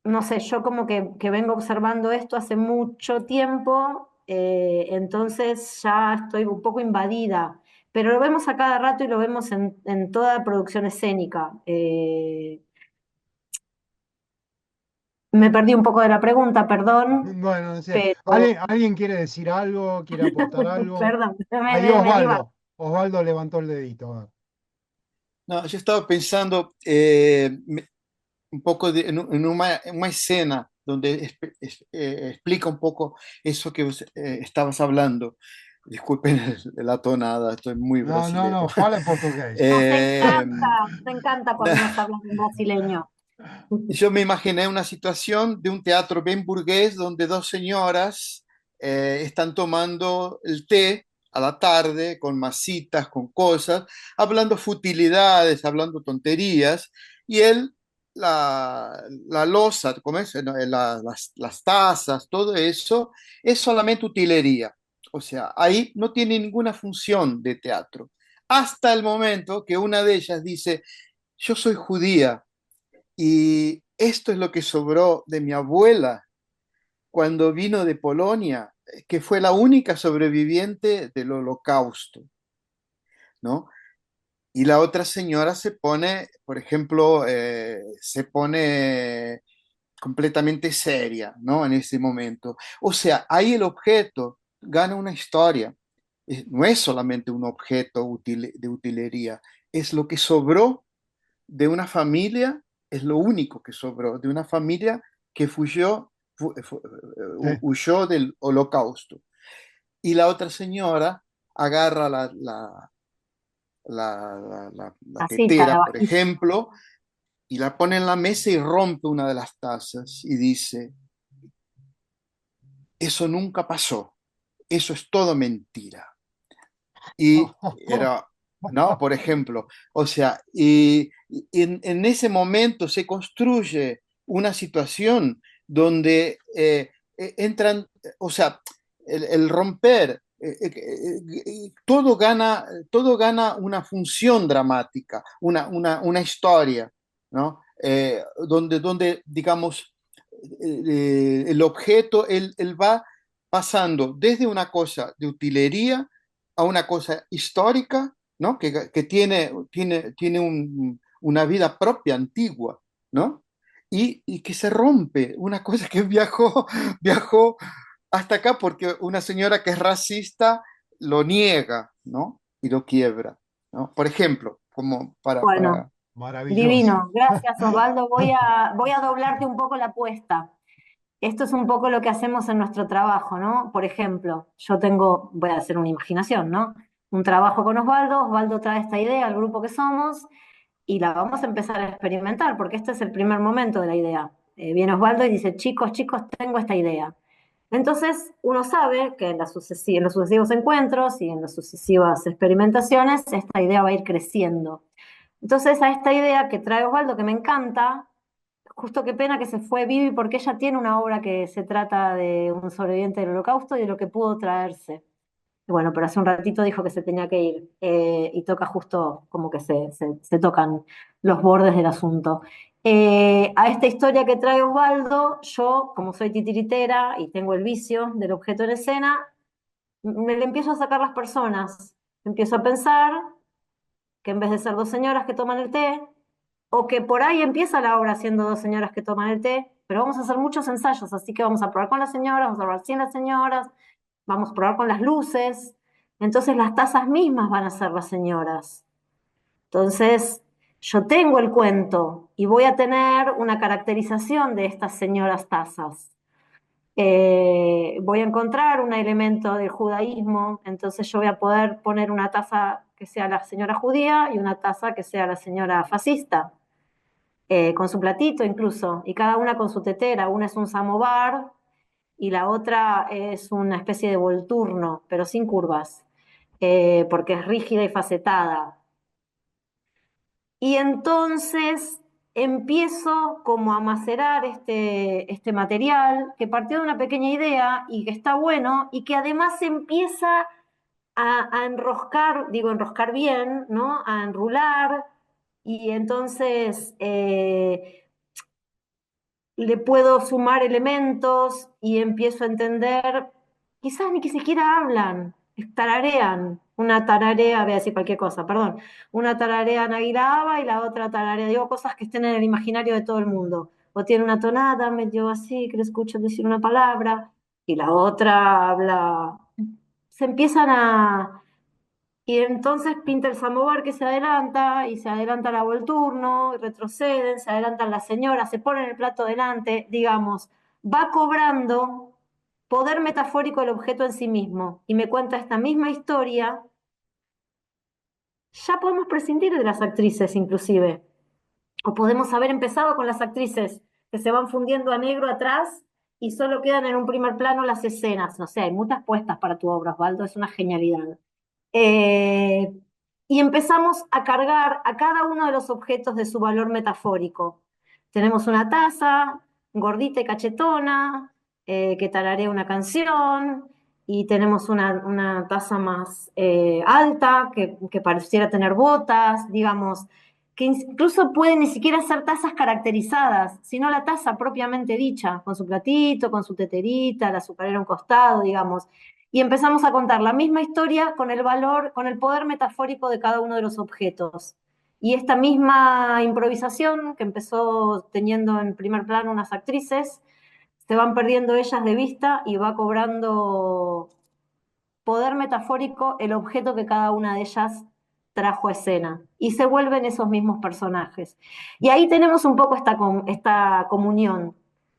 [SPEAKER 2] no sé, yo como que vengo observando esto hace mucho tiempo, entonces ya estoy un poco invadida, pero lo vemos a cada rato y lo vemos en toda producción escénica. Me perdí un poco de la pregunta, perdón,
[SPEAKER 1] Bueno, no sé.
[SPEAKER 2] pero
[SPEAKER 1] ¿Alguien quiere decir algo? ¿Quiere aportar algo?
[SPEAKER 2] perdón,
[SPEAKER 1] Ahí
[SPEAKER 2] me divago.
[SPEAKER 1] Osvaldo. Osvaldo levantó el dedito. A ver.
[SPEAKER 3] No, yo estaba pensando un poco en una escena donde explica un poco eso que vos, estabas hablando. Disculpen la tonada, estoy muy
[SPEAKER 1] No, no,
[SPEAKER 3] brasilero.
[SPEAKER 1] no, fala en portugués.
[SPEAKER 3] Eh,
[SPEAKER 2] Nos encanta cuando nos hablan en brasileño.
[SPEAKER 3] yo me imaginé una situación de un teatro bien burgués donde dos señoras están tomando el té a la tarde con masitas, con cosas, hablando futilidades, hablando tonterías, y él, la loza, ¿cómo es? No, las tazas, todo eso, es solamente utilería. O sea, ahí no tiene ninguna función de teatro. Hasta el momento que una de ellas dice, yo soy judía y esto es lo que sobró de mi abuela cuando vino de Polonia, que fue la única sobreviviente del holocausto, ¿no? Y la otra señora se pone, por ejemplo, se pone completamente seria, ¿no? En ese momento. O sea, ahí el objeto gana una historia. No es solamente un objeto de utilería, es lo que sobró de una familia, es lo único que sobró, de una familia que
[SPEAKER 1] Sí.
[SPEAKER 3] huyó del holocausto. Y la otra señora agarra la
[SPEAKER 2] La cita, la
[SPEAKER 3] tetera, por
[SPEAKER 2] vajilla.
[SPEAKER 3] ejemplo, y la pone en la mesa y rompe una de las tazas y dice, eso nunca pasó, eso es todo mentira. Y era, ¿no? Por ejemplo, o sea, y en ese momento se construye una situación donde entran, o sea, el romper, todo gana una función dramática, una historia, ¿no? Donde, digamos, el objeto, él va pasando desde una cosa de utilería a una cosa histórica, ¿no? Que tiene una vida propia, antigua, ¿no? Y que se rompe, una cosa que viajó hasta acá porque una señora que es racista lo niega, ¿no? Y lo quiebra, ¿no? Por ejemplo, como
[SPEAKER 2] Bueno,
[SPEAKER 1] Maravilloso.
[SPEAKER 2] divino. Gracias, Osvaldo. Voy a doblarte un poco la apuesta. Esto es un poco lo que hacemos en nuestro trabajo, ¿no? Por ejemplo, voy a hacer una imaginación, ¿no? Un trabajo con Osvaldo, Osvaldo trae esta idea al grupo que somos y la vamos a empezar a experimentar, porque este es el primer momento de la idea. Viene Osvaldo y dice, chicos, chicos, tengo esta idea. Entonces, uno sabe que en los sucesivos encuentros y en las sucesivas experimentaciones, esta idea va a ir creciendo. Entonces, a esta idea que trae Osvaldo, que me encanta, justo qué pena que se fue Vivi porque ella tiene una obra que se trata de un sobreviviente del Holocausto y de lo que pudo traerse. Bueno, pero hace un ratito dijo que se tenía que ir y toca justo como que se tocan los bordes del asunto. A esta historia que trae Osvaldo, yo, como soy titiritera y tengo el vicio del objeto en escena, me le empiezo a sacar las personas. Empiezo a pensar que en vez de ser dos señoras que toman el té, o que por ahí empieza la obra siendo dos señoras que toman el té, pero vamos a hacer muchos ensayos, así que vamos a probar con las señoras, vamos a probar sin las señoras, vamos a probar con las luces, entonces las tazas mismas van a ser las señoras. Entonces, yo tengo el cuento, y voy a tener una caracterización de estas señoras tazas. Voy a encontrar un elemento del judaísmo, entonces yo voy a poder poner una taza que sea la señora judía y una taza que sea la señora fascista, con su platito incluso, y cada una con su tetera. Una es un samovar y la otra es una especie de volturno, pero sin curvas, porque es rígida y facetada. Y entonces empiezo como a macerar este material que partió de una pequeña idea y que está bueno y que además empieza a enroscar, digo enroscar bien, ¿no? A enrular y entonces le puedo sumar elementos y empiezo a entender, quizás ni que siquiera hablan, tararean, una tararea, voy a decir cualquier cosa, perdón, una tararea Naguilaba y la otra tararea, digo cosas que estén en el imaginario de todo el mundo, o tiene una tonada medio así, que le escucho decir una palabra, y la otra habla, se empiezan a, y entonces pinta el samovar que se adelanta, y se adelanta la turno, y retroceden, se adelantan las señoras, se ponen el plato delante, digamos, va cobrando poder metafórico el objeto en sí mismo, y me cuenta esta misma historia. Ya podemos prescindir de las actrices inclusive, o podemos haber empezado con las actrices que se van fundiendo a negro atrás y solo quedan en un primer plano las escenas. No sé, hay muchas puestas para tu obra, Osvaldo, es una genialidad. Eh, y empezamos a cargar a cada uno de los objetos de su valor metafórico. Tenemos una taza gordita y cachetona, que tararea una canción, y tenemos una taza más alta, que pareciera tener botas, digamos, que incluso pueden ni siquiera ser tazas caracterizadas, sino la taza propiamente dicha, con su platito, con su teterita, la azucarera a un costado, digamos, y empezamos a contar la misma historia con el valor, con el poder metafórico de cada uno de los objetos. Y esta misma improvisación que empezó teniendo en primer plano unas actrices, se van perdiendo ellas de vista y va cobrando poder metafórico el objeto que cada una de ellas trajo a escena. Y se vuelven esos mismos personajes. Y ahí tenemos un poco esta comunión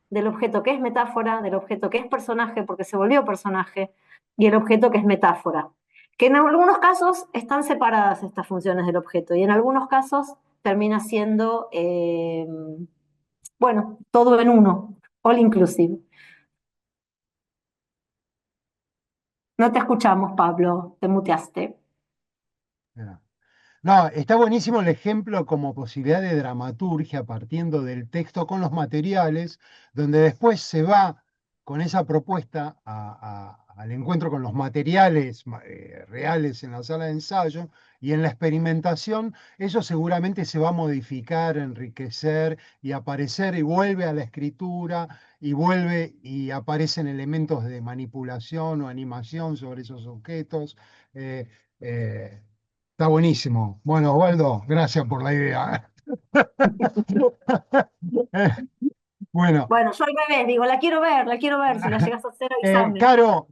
[SPEAKER 2] del objeto que es metáfora, del objeto que es personaje porque se volvió personaje, y el objeto que es metáfora. Que en algunos casos están separadas estas funciones del objeto y en algunos casos termina siendo, bueno, todo en uno, all inclusive. No te escuchamos, Pablo, te muteaste.
[SPEAKER 1] Mira. No, está buenísimo el ejemplo como posibilidad de dramaturgia partiendo del texto con los materiales, donde después se va con esa propuesta al encuentro con los materiales reales en la sala de ensayo y en la experimentación, eso seguramente se va a modificar, enriquecer y aparecer y vuelve a la escritura y vuelve y aparecen elementos de manipulación o animación sobre esos objetos. eh, eh, Está buenísimo. Bueno, Osvaldo, gracias por la idea. Bueno,
[SPEAKER 2] Bueno, yo al revés, digo, la quiero ver, si la llegas a hacer, avísame.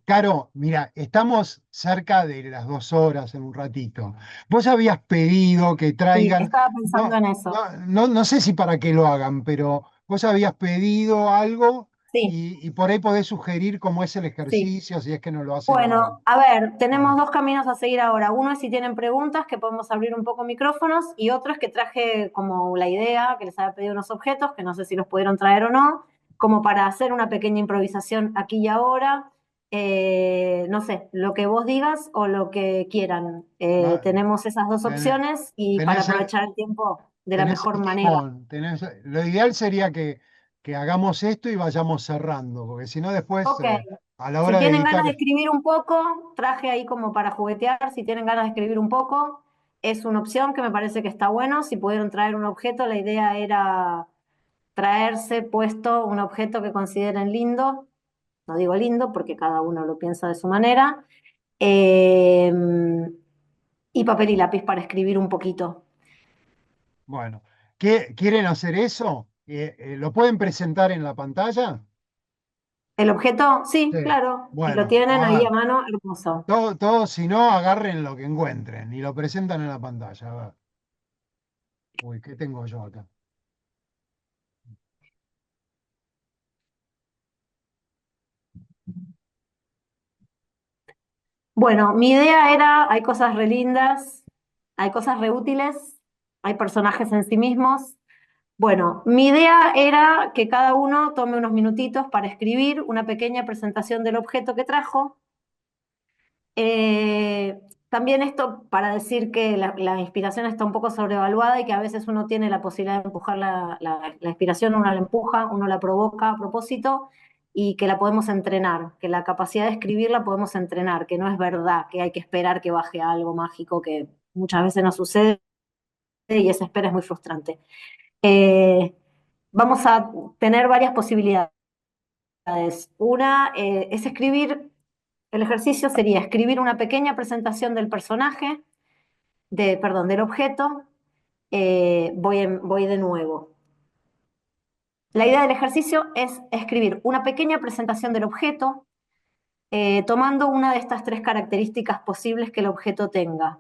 [SPEAKER 1] Caro, mira, estamos cerca de las 2 horas en un ratito. Vos habías pedido que
[SPEAKER 2] Sí,
[SPEAKER 1] traigan,
[SPEAKER 2] estaba pensando
[SPEAKER 1] no,
[SPEAKER 2] en eso.
[SPEAKER 1] no sé si para qué lo hagan, pero vos habías pedido algo
[SPEAKER 2] Sí,
[SPEAKER 1] y por ahí podés sugerir cómo es el
[SPEAKER 2] sí.
[SPEAKER 1] ejercicio, si es que no lo hacen ahora.
[SPEAKER 2] Bueno, a ver, tenemos dos caminos a seguir ahora. Uno es si tienen preguntas, que podemos abrir un poco micrófonos, y otro es que traje como la idea, que les había pedido unos objetos, que no sé si los pudieron traer o no, como para hacer una pequeña improvisación aquí y ahora. No sé, lo que vos digas o lo que quieran.
[SPEAKER 1] Va,
[SPEAKER 2] Tenemos esas dos
[SPEAKER 1] tenés,
[SPEAKER 2] opciones y para
[SPEAKER 1] tenés el,
[SPEAKER 2] aprovechar el tiempo de la
[SPEAKER 1] Tenés
[SPEAKER 2] mejor
[SPEAKER 1] el
[SPEAKER 2] manera.
[SPEAKER 1] timón, lo ideal sería que hagamos esto y vayamos cerrando, porque si no después,
[SPEAKER 2] Ok,
[SPEAKER 1] a la
[SPEAKER 2] si
[SPEAKER 1] hora de
[SPEAKER 2] tienen ganas de
[SPEAKER 1] editar,
[SPEAKER 2] escribir un poco, traje ahí como para juguetear, si tienen ganas de escribir un poco, es una opción que me parece que está bueno. Si pudieron traer un objeto, la idea era traerse puesto un objeto que consideren lindo, no digo lindo porque cada uno lo piensa de su manera, eh, y papel y lápiz para escribir un poquito.
[SPEAKER 1] bueno, ¿quieren hacer eso? ¿Lo pueden presentar en la pantalla?
[SPEAKER 2] ¿El objeto?
[SPEAKER 1] Sí.
[SPEAKER 2] Sí, claro. Si lo
[SPEAKER 1] Bueno,
[SPEAKER 2] tienen
[SPEAKER 1] a
[SPEAKER 2] ahí a
[SPEAKER 1] ver,
[SPEAKER 2] mano, hermoso.
[SPEAKER 1] todos si no, agarren lo que encuentren y lo presentan en la pantalla. A ver. Uy, ¿qué tengo yo acá?
[SPEAKER 2] Bueno, mi idea era, hay cosas re lindas, hay cosas re útiles, hay personajes en sí mismos. Bueno, mi idea era que cada uno tome unos minutitos para escribir una pequeña presentación del objeto que trajo. Eh, También esto para decir que la inspiración está un poco sobrevaluada y que a veces uno tiene la posibilidad de empujar la inspiración, uno la empuja, uno la provoca a propósito y que la podemos entrenar, que la capacidad de escribir la podemos entrenar, que no es verdad, que hay que esperar que baje algo mágico que muchas veces no sucede y esa espera es muy frustrante. Eh, Vamos a tener varias posibilidades. Una es escribir, el ejercicio sería escribir una pequeña presentación del personaje, perdón, del objeto. Voy de nuevo. La idea del ejercicio es escribir una pequeña presentación del objeto, tomando una de estas tres características posibles que el objeto tenga,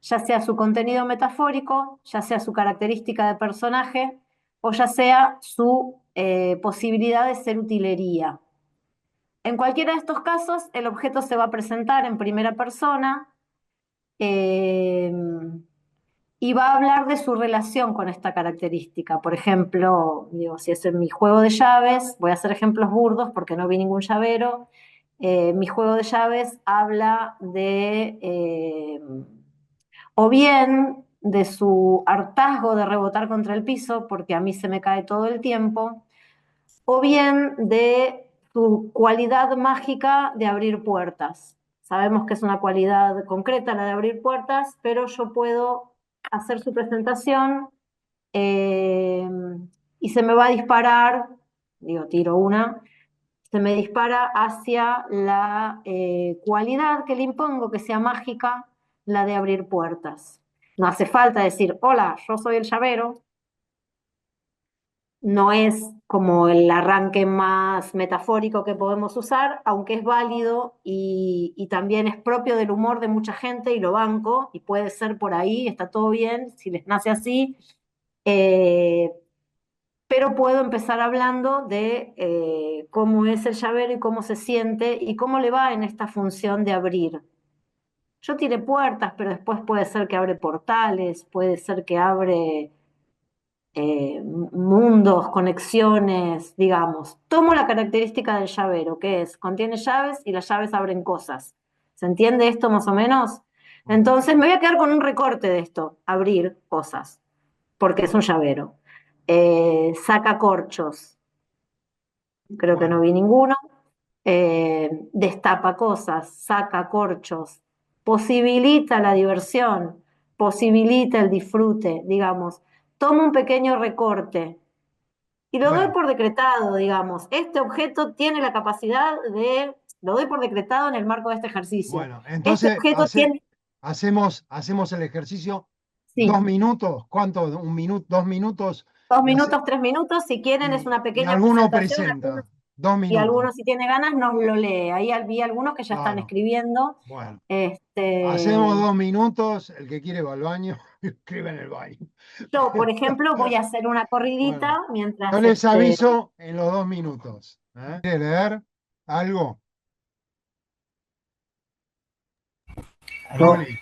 [SPEAKER 2] ya sea su contenido metafórico, ya sea su característica de personaje, o ya sea su posibilidad de ser utilería. En cualquiera de estos casos, el objeto se va a presentar en primera persona eh, y va a hablar de su relación con esta característica. Por ejemplo, digo, si es en mi juego de llaves, voy a hacer ejemplos burdos porque no vi ningún llavero. Mi juego de llaves habla o bien de su hartazgo de rebotar contra el piso, porque a mí se me cae todo el tiempo, o bien de su cualidad mágica de abrir puertas. Sabemos que es una cualidad concreta la de abrir puertas, pero yo puedo hacer su presentación eh, y se me va a disparar, digo, tiro una, se me dispara hacia la cualidad que le impongo, que sea mágica, la de abrir puertas. No hace falta decir, hola, yo soy el llavero, no es como el arranque más metafórico que podemos usar, aunque es válido y también es propio del humor de mucha gente y lo banco, y puede ser por ahí, está todo bien, si les nace así, eh, pero puedo empezar hablando de cómo es el llavero y cómo se siente y cómo le va en esta función de abrir. Yo tiré puertas, pero después puede ser que abre portales, puede ser que abre mundos, conexiones, digamos. Tomo la característica del llavero, que es, contiene llaves y las llaves abren cosas. ¿Se entiende esto más o menos? Entonces me voy a quedar con un recorte de esto, abrir cosas, porque es un llavero. Saca corchos, creo que no
[SPEAKER 1] Bueno,
[SPEAKER 2] vi ninguno. Destapa cosas, saca corchos, posibilita la diversión, posibilita el disfrute, digamos. Toma un pequeño recorte y lo doy
[SPEAKER 1] bueno,
[SPEAKER 2] por decretado, digamos. Este objeto tiene la capacidad lo doy por decretado en el marco de este ejercicio.
[SPEAKER 1] bueno.
[SPEAKER 2] Este
[SPEAKER 1] Entonces
[SPEAKER 2] objeto tiene,
[SPEAKER 1] hacemos el ejercicio.
[SPEAKER 2] sí,
[SPEAKER 1] 2 minutos, ¿cuánto? 1 minuto, 2 minutos.
[SPEAKER 2] dos
[SPEAKER 1] Y,
[SPEAKER 2] minutos, 3 minutos, si quieren es una
[SPEAKER 1] y
[SPEAKER 2] pequeña
[SPEAKER 1] alguno
[SPEAKER 2] presentación,
[SPEAKER 1] presenta. Dos
[SPEAKER 2] y
[SPEAKER 1] minutos.
[SPEAKER 2] algunos si tiene ganas nos lo lee. Ahí vi algunos que ya están
[SPEAKER 1] Claro.
[SPEAKER 2] escribiendo.
[SPEAKER 1] Bueno, hacemos
[SPEAKER 2] Este,
[SPEAKER 1] 2 minutos. El que quiere va al baño, escribe en el baño.
[SPEAKER 2] Yo, por ejemplo, voy a hacer una
[SPEAKER 1] Bueno,
[SPEAKER 2] corridita
[SPEAKER 1] yo
[SPEAKER 2] mientras
[SPEAKER 1] les aviso en los 2 minutos. ¿Quiere leer algo?
[SPEAKER 5] No,
[SPEAKER 1] Juli.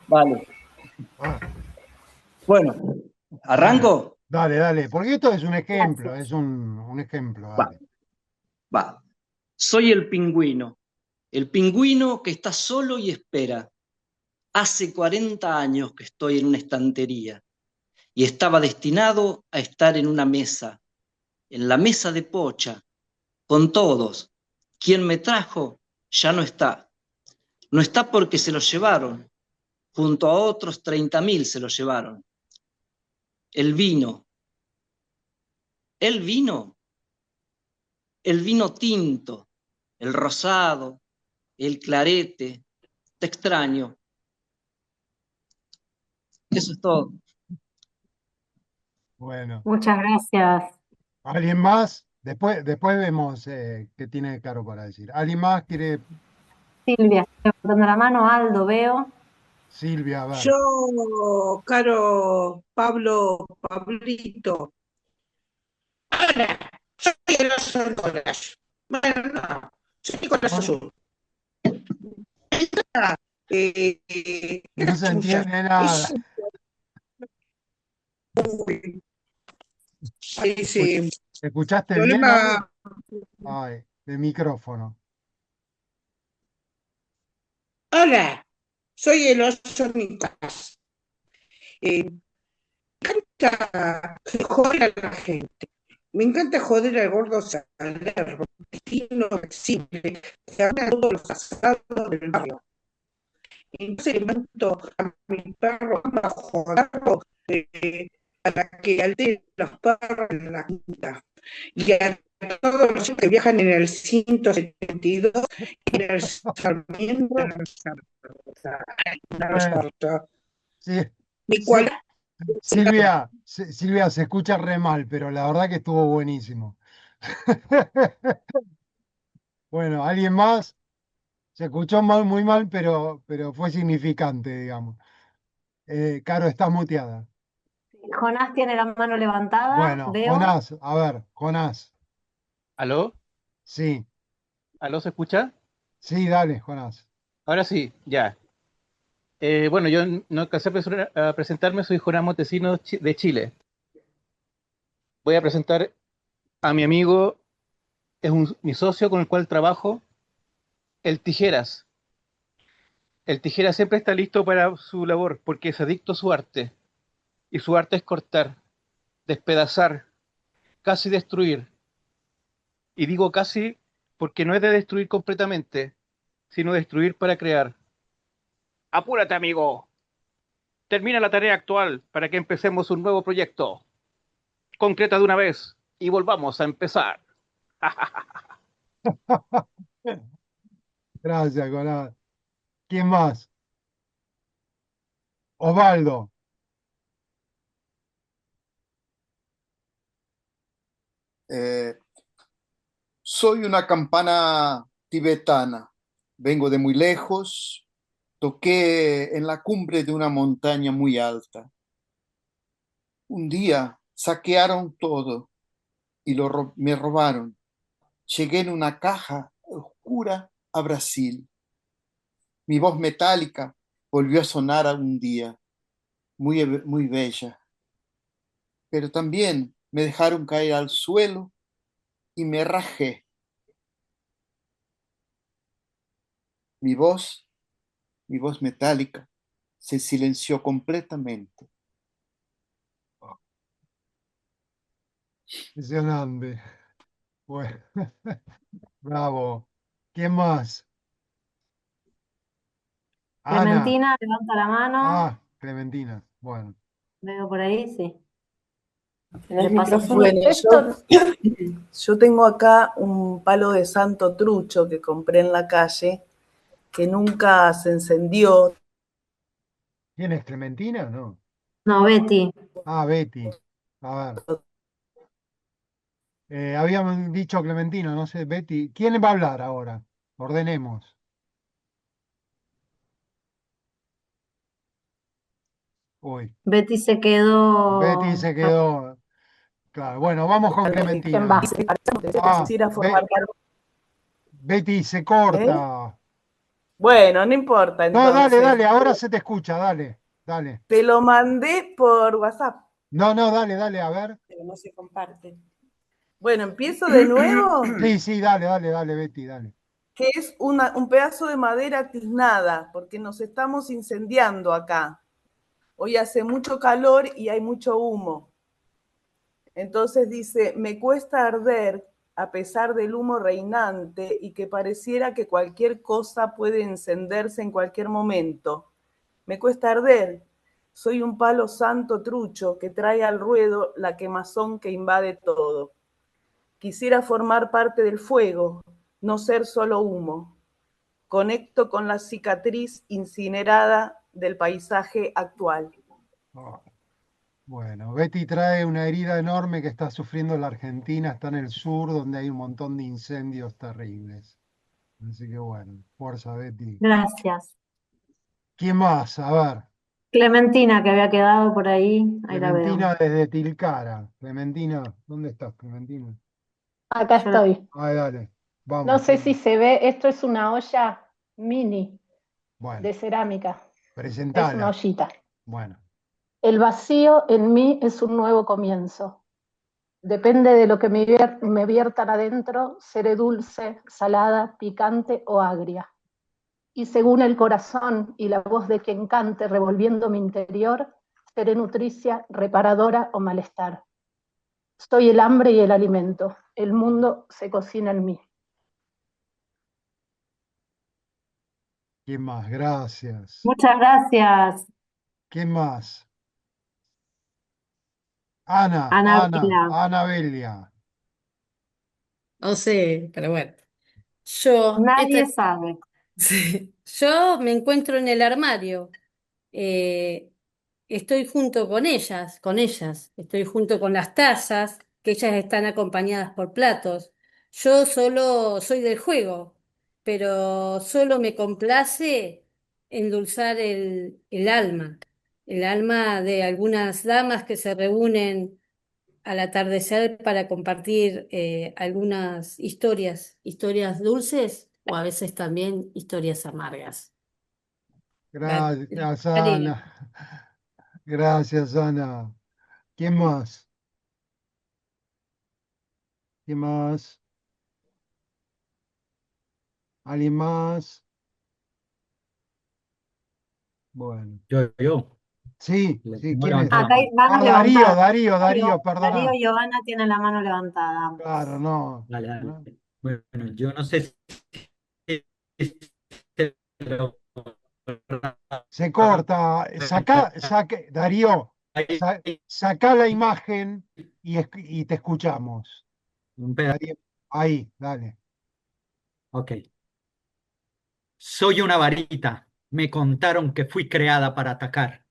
[SPEAKER 5] vale.
[SPEAKER 1] Ah,
[SPEAKER 5] Bueno,
[SPEAKER 1] dale,
[SPEAKER 5] ¿arranco?
[SPEAKER 1] dale, dale. Porque esto es un ejemplo,
[SPEAKER 2] gracias.
[SPEAKER 1] es un ejemplo,
[SPEAKER 5] Va,
[SPEAKER 1] dale.
[SPEAKER 5] va. Soy el pingüino que está solo y espera. Hace 40 años que estoy en una estantería y estaba destinado a estar en una mesa, en la mesa de Pocha, con todos. Quien me trajo ya no está. No está porque se lo llevaron. Junto a otros 30.000 se lo llevaron. El vino. El vino. El vino tinto. El rosado. El clarete. Te extraño. Eso es todo.
[SPEAKER 1] Bueno,
[SPEAKER 2] Muchas gracias,
[SPEAKER 1] ¿alguien más? Después vemos qué tiene Caro para decir. ¿Alguien más quiere?
[SPEAKER 2] Silvia. Estoy levantando la mano, Aldo, veo.
[SPEAKER 1] Silvia, a ver.
[SPEAKER 7] Yo, Caro, Pablo, Pablito. Hola, soy el oso Nicolás. Bueno, no, soy Nicolás
[SPEAKER 1] Bueno,
[SPEAKER 7] Azul.
[SPEAKER 1] No se
[SPEAKER 7] Chuya,
[SPEAKER 1] entiende
[SPEAKER 7] es
[SPEAKER 1] nada.
[SPEAKER 7] muy,
[SPEAKER 1] Escuch-
[SPEAKER 7] ese
[SPEAKER 1] ¿Escuchaste bien algo?
[SPEAKER 7] problema.
[SPEAKER 1] Ay, de micrófono.
[SPEAKER 7] Hola, soy el oso Nicolás. Eh, encanta joder a la gente. Me encanta joder al gordo Salerno, fino, flexible, que habla todos los asados del barrio. Entonces le mando a mi perro a joderlo para que altere los perros en la quinta. Y a todos los que viajan en el 172 y en el Sarmiento, en el
[SPEAKER 1] Bueno,
[SPEAKER 7] Sarto.
[SPEAKER 1] sí,
[SPEAKER 7] Nicolás,
[SPEAKER 1] Silvia, se escucha re mal, pero la verdad que estuvo buenísimo. Bueno, ¿alguien más? Se escuchó mal, muy mal, pero fue significante, digamos. Caro, estás muteada.
[SPEAKER 2] Jonás tiene la mano levantada,
[SPEAKER 1] Bueno,
[SPEAKER 2] veo.
[SPEAKER 1] Jonás, a ver, Jonás.
[SPEAKER 8] ¿Aló?
[SPEAKER 1] Sí,
[SPEAKER 8] ¿Aló se escucha?
[SPEAKER 1] sí, dale, Jonás.
[SPEAKER 8] Ahora sí, ya. Bueno, yo no alcancé a presentarme, soy Jonás Montesinos de Chile. Voy a presentar a mi amigo, mi socio con el cual trabajo, el Tijeras. El Tijeras siempre está listo para su labor porque es adicto a su arte. Y su arte es cortar, despedazar, casi destruir. Y digo casi porque no es de destruir completamente, sino destruir para crear. Apúrate, amigo. Termina la tarea actual para que empecemos un nuevo proyecto. Concreta de una vez y volvamos a empezar.
[SPEAKER 1] Gracias, Jonás. ¿Quién más? Osvaldo.
[SPEAKER 3] Eh, Soy una campana tibetana. Vengo de muy lejos. Toqué en la cumbre de una montaña muy alta. Un día saquearon todo y me robaron. Llegué en una caja oscura a Brasil. Mi voz metálica volvió a sonar un día, muy bella. Pero también me dejaron caer al suelo y me rajé. Mi voz, mi voz metálica, se silenció completamente.
[SPEAKER 1] Impresionante. Bueno, bravo. ¿Quién más? Ana.
[SPEAKER 2] Clementina, levanta la mano.
[SPEAKER 1] Ah, Clementina. Bueno.
[SPEAKER 2] Veo por ahí, sí.
[SPEAKER 9] ¿Tenés
[SPEAKER 2] Le paso
[SPEAKER 9] micrófono?
[SPEAKER 2] full.
[SPEAKER 9] Bueno, yo tengo acá un palo de santo trucho que compré en la calle, que nunca se encendió.
[SPEAKER 1] ¿Quién es Clementina? No.
[SPEAKER 2] No, Betty.
[SPEAKER 1] Ah, Betty. A ver. Habíamos dicho Clementina, no sé, Betty. ¿Quién va a hablar ahora? Ordenemos. Uy,
[SPEAKER 2] Betty se quedó
[SPEAKER 1] Betty se quedó. Claro, bueno, vamos con
[SPEAKER 2] en
[SPEAKER 1] Clementina.
[SPEAKER 2] base.
[SPEAKER 1] Ah,
[SPEAKER 9] Quisiera formar parte.
[SPEAKER 1] Betty se
[SPEAKER 9] ¿Eh?
[SPEAKER 1] corta.
[SPEAKER 9] Bueno, no importa,
[SPEAKER 1] No, dale,
[SPEAKER 9] entonces.
[SPEAKER 1] dale, ahora se te escucha, dale, dale.
[SPEAKER 9] Te lo mandé por WhatsApp,
[SPEAKER 1] No, no, dale, dale, a ver.
[SPEAKER 9] pero no se comparte. Bueno, empiezo de nuevo,
[SPEAKER 1] Sí, sí, dale, dale, dale, Betty, dale.
[SPEAKER 9] que es un pedazo de madera tiznada, porque nos estamos incendiando acá. Hoy hace mucho calor y hay mucho humo. Entonces dice, me cuesta arder a pesar del humo reinante y que pareciera que cualquier cosa puede encenderse en cualquier momento. Me cuesta arder. Soy un palo santo trucho que trae al ruedo la quemazón que invade todo. Quisiera formar parte del fuego, no ser solo humo. Conecto con la cicatriz incinerada del paisaje actual.
[SPEAKER 1] Oh, bueno, Betty trae una herida enorme que está sufriendo la Argentina, está en el sur, donde hay un montón de incendios terribles. Así que bueno, fuerza, Betty.
[SPEAKER 2] Gracias.
[SPEAKER 1] ¿Quién más? A ver,
[SPEAKER 2] Clementina, que había quedado por ahí. Ahí la veo.
[SPEAKER 1] Clementina desde Tilcara. Clementina, ¿dónde estás, Clementina?
[SPEAKER 10] Acá
[SPEAKER 2] Yo la-
[SPEAKER 10] estoy.
[SPEAKER 1] Ay, dale,
[SPEAKER 10] No
[SPEAKER 1] vamos.
[SPEAKER 10] sé si se ve, esto es una olla mini.
[SPEAKER 1] Bueno,
[SPEAKER 4] de cerámica. Es una
[SPEAKER 1] presentala.
[SPEAKER 4] ollita.
[SPEAKER 1] Bueno,
[SPEAKER 4] El vacío en mí es un nuevo comienzo. Depende de lo que me viertan adentro, seré dulce, salada, picante o agria. Y según el corazón y la voz de quien cante revolviendo mi interior, seré nutricia, reparadora o malestar. Soy el hambre y el alimento. El mundo se cocina en mí.
[SPEAKER 1] ¿quién más? Gracias.
[SPEAKER 2] Muchas gracias,
[SPEAKER 1] ¿Quién más? Ana,
[SPEAKER 2] Anabela.
[SPEAKER 1] Ana Belia.
[SPEAKER 10] No sé, pero bueno. Yo,
[SPEAKER 2] Nadie sabe.
[SPEAKER 10] sí, yo me encuentro en el armario. Eh, Estoy junto con ellas. Estoy junto con las tazas, que ellas están acompañadas por platos. Yo solo soy del juego, pero solo me complace endulzar el alma de algunas damas que se reúnen al atardecer para compartir algunas historias dulces o a veces también historias amargas.
[SPEAKER 1] Gracias,
[SPEAKER 10] Cariño.
[SPEAKER 1] Ana. Gracias, Ana. ¿Quién más? ¿Quién más? ¿Alguien más? Bueno.
[SPEAKER 11] Yo.
[SPEAKER 1] Sí,
[SPEAKER 11] La
[SPEAKER 1] sí,
[SPEAKER 11] tengo
[SPEAKER 1] ¿quién es?
[SPEAKER 2] Acá
[SPEAKER 11] levantada.
[SPEAKER 2] hay manos
[SPEAKER 1] Darío,
[SPEAKER 2] levantadas.
[SPEAKER 1] Darío,
[SPEAKER 2] Darío
[SPEAKER 1] perdona.
[SPEAKER 2] y Giovanna tienen la mano levantada ambos.
[SPEAKER 1] Claro, no.
[SPEAKER 11] Dale, dale.
[SPEAKER 1] ¿no?
[SPEAKER 11] Bueno, yo no sé si
[SPEAKER 1] Se corta. Darío, saca la imagen y te escuchamos.
[SPEAKER 11] un pedazo.
[SPEAKER 1] Darío, ahí, dale.
[SPEAKER 11] Ok. Soy una varita. Me contaron que fui creada para atacar.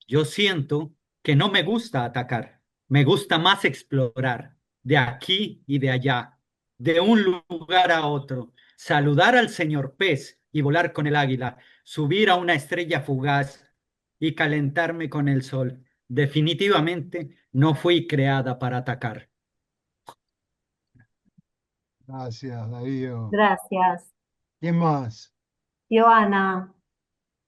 [SPEAKER 11] Yo siento que no me gusta atacar. Me gusta más explorar, de aquí y de allá, de un lugar a otro, saludar al señor pez y volar con el águila, subir a una estrella fugaz y calentarme con el sol. Definitivamente no fui creada para atacar.
[SPEAKER 1] Gracias, Darío.
[SPEAKER 2] Gracias.
[SPEAKER 1] ¿Quién más?
[SPEAKER 2] Giovanna.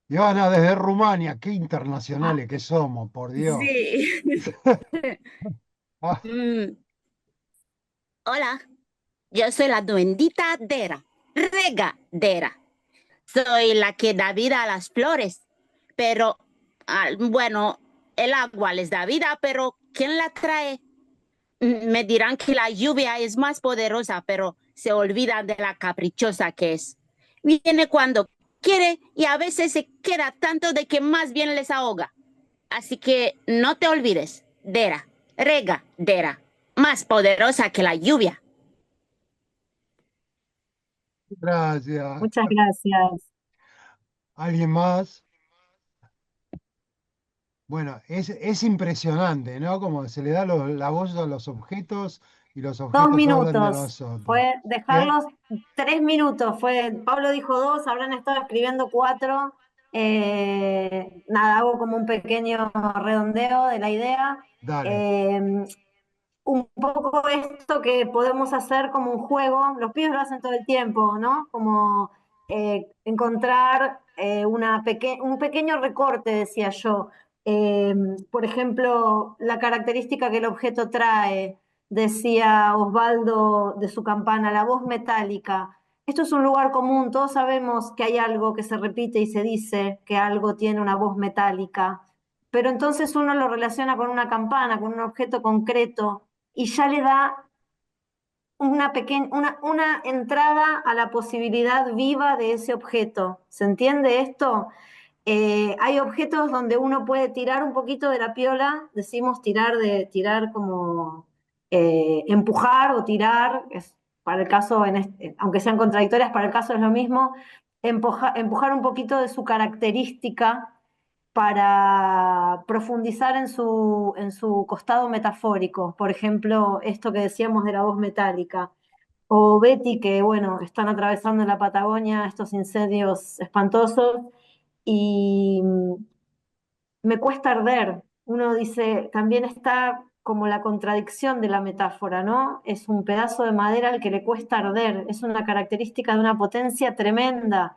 [SPEAKER 1] Ivana desde Rumania, qué internacionales que somos, por Dios.
[SPEAKER 12] Sí.
[SPEAKER 1] Ah,
[SPEAKER 12] Mm, Hola, yo soy la duendita Dera, regadera. Soy la que da vida a las flores, pero, bueno, el agua les da vida, pero ¿quién la trae? Me dirán que la lluvia es más poderosa, pero se olvidan de la caprichosa que es. Viene cuando quiere y a veces se queda tanto de que más bien les ahoga. Así que no te olvides, Dera, regadera, más poderosa que la lluvia.
[SPEAKER 1] gracias.
[SPEAKER 2] Muchas gracias.
[SPEAKER 1] ¿Alguien más? Bueno, es impresionante, ¿no? Como se le da la voz a los objetos y los
[SPEAKER 2] 2
[SPEAKER 1] objetos hablan de
[SPEAKER 2] minutos.
[SPEAKER 1] nosotros.
[SPEAKER 2] Fue
[SPEAKER 1] ¿Qué?
[SPEAKER 2] dejarlos 3 minutos. Pablo dijo 2, habrán estado escribiendo 4. Nada, hago como un pequeño redondeo de la idea.
[SPEAKER 1] Dale.
[SPEAKER 2] Un poco esto que podemos hacer como un juego, los pibes lo hacen todo el tiempo, ¿no? Como encontrar un pequeño recorte, decía yo. Por ejemplo, la característica que el objeto trae, decía Osvaldo de su campana, la voz metálica. Esto es un lugar común, todos sabemos que hay algo que se repite y se dice, que algo tiene una voz metálica, pero entonces uno lo relaciona con una campana, con un objeto concreto, y ya le da una entrada a la posibilidad viva de ese objeto. ¿Se entiende esto? Hay objetos donde uno puede tirar un poquito de la piola, decimos tirar como empujar o tirar, para el caso, aunque sean contradictorias, para el caso es lo mismo, empujar un poquito de su característica para profundizar en su costado metafórico. Por ejemplo, esto que decíamos de la voz metálica. O Betty, que bueno, están atravesando en la Patagonia estos incendios espantosos y me cuesta arder. Uno dice, también está como la contradicción de la metáfora, ¿no? Es un pedazo de madera al que le cuesta arder, es una característica de una potencia tremenda.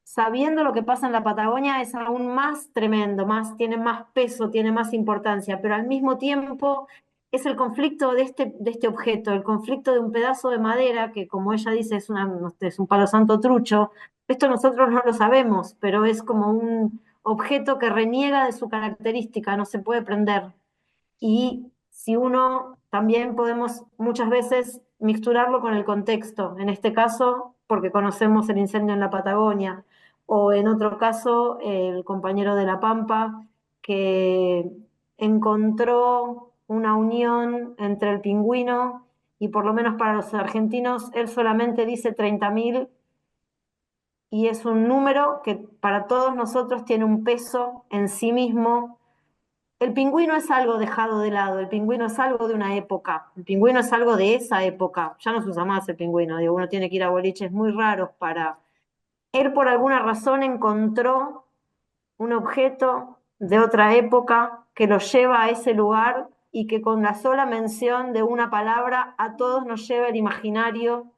[SPEAKER 2] sabiendo lo que pasa en la Patagonia es aún más tremendo, tiene más peso, tiene más importancia, pero al mismo tiempo es el conflicto de este objeto, el conflicto de un pedazo de madera que, como ella dice, es un palo santo trucho. Esto nosotros no lo sabemos, pero es como un objeto que reniega de su característica, no se puede prender. Y si uno también podemos muchas veces mixturarlo con el contexto, en este caso porque conocemos el incendio en la Patagonia, o en otro caso el compañero de La Pampa que encontró una unión entre el pingüino y por lo menos para los argentinos él solamente dice 30.000 y es un número que para todos nosotros tiene un peso en sí mismo. El pingüino es algo dejado de lado, el pingüino es algo de una época, el pingüino es algo de esa época, ya no se usa más el pingüino, digo, uno tiene que ir a boliches muy raros para... Él por alguna razón encontró un objeto de otra época que lo lleva a ese lugar y que con la sola mención de una palabra a todos nos lleva el imaginario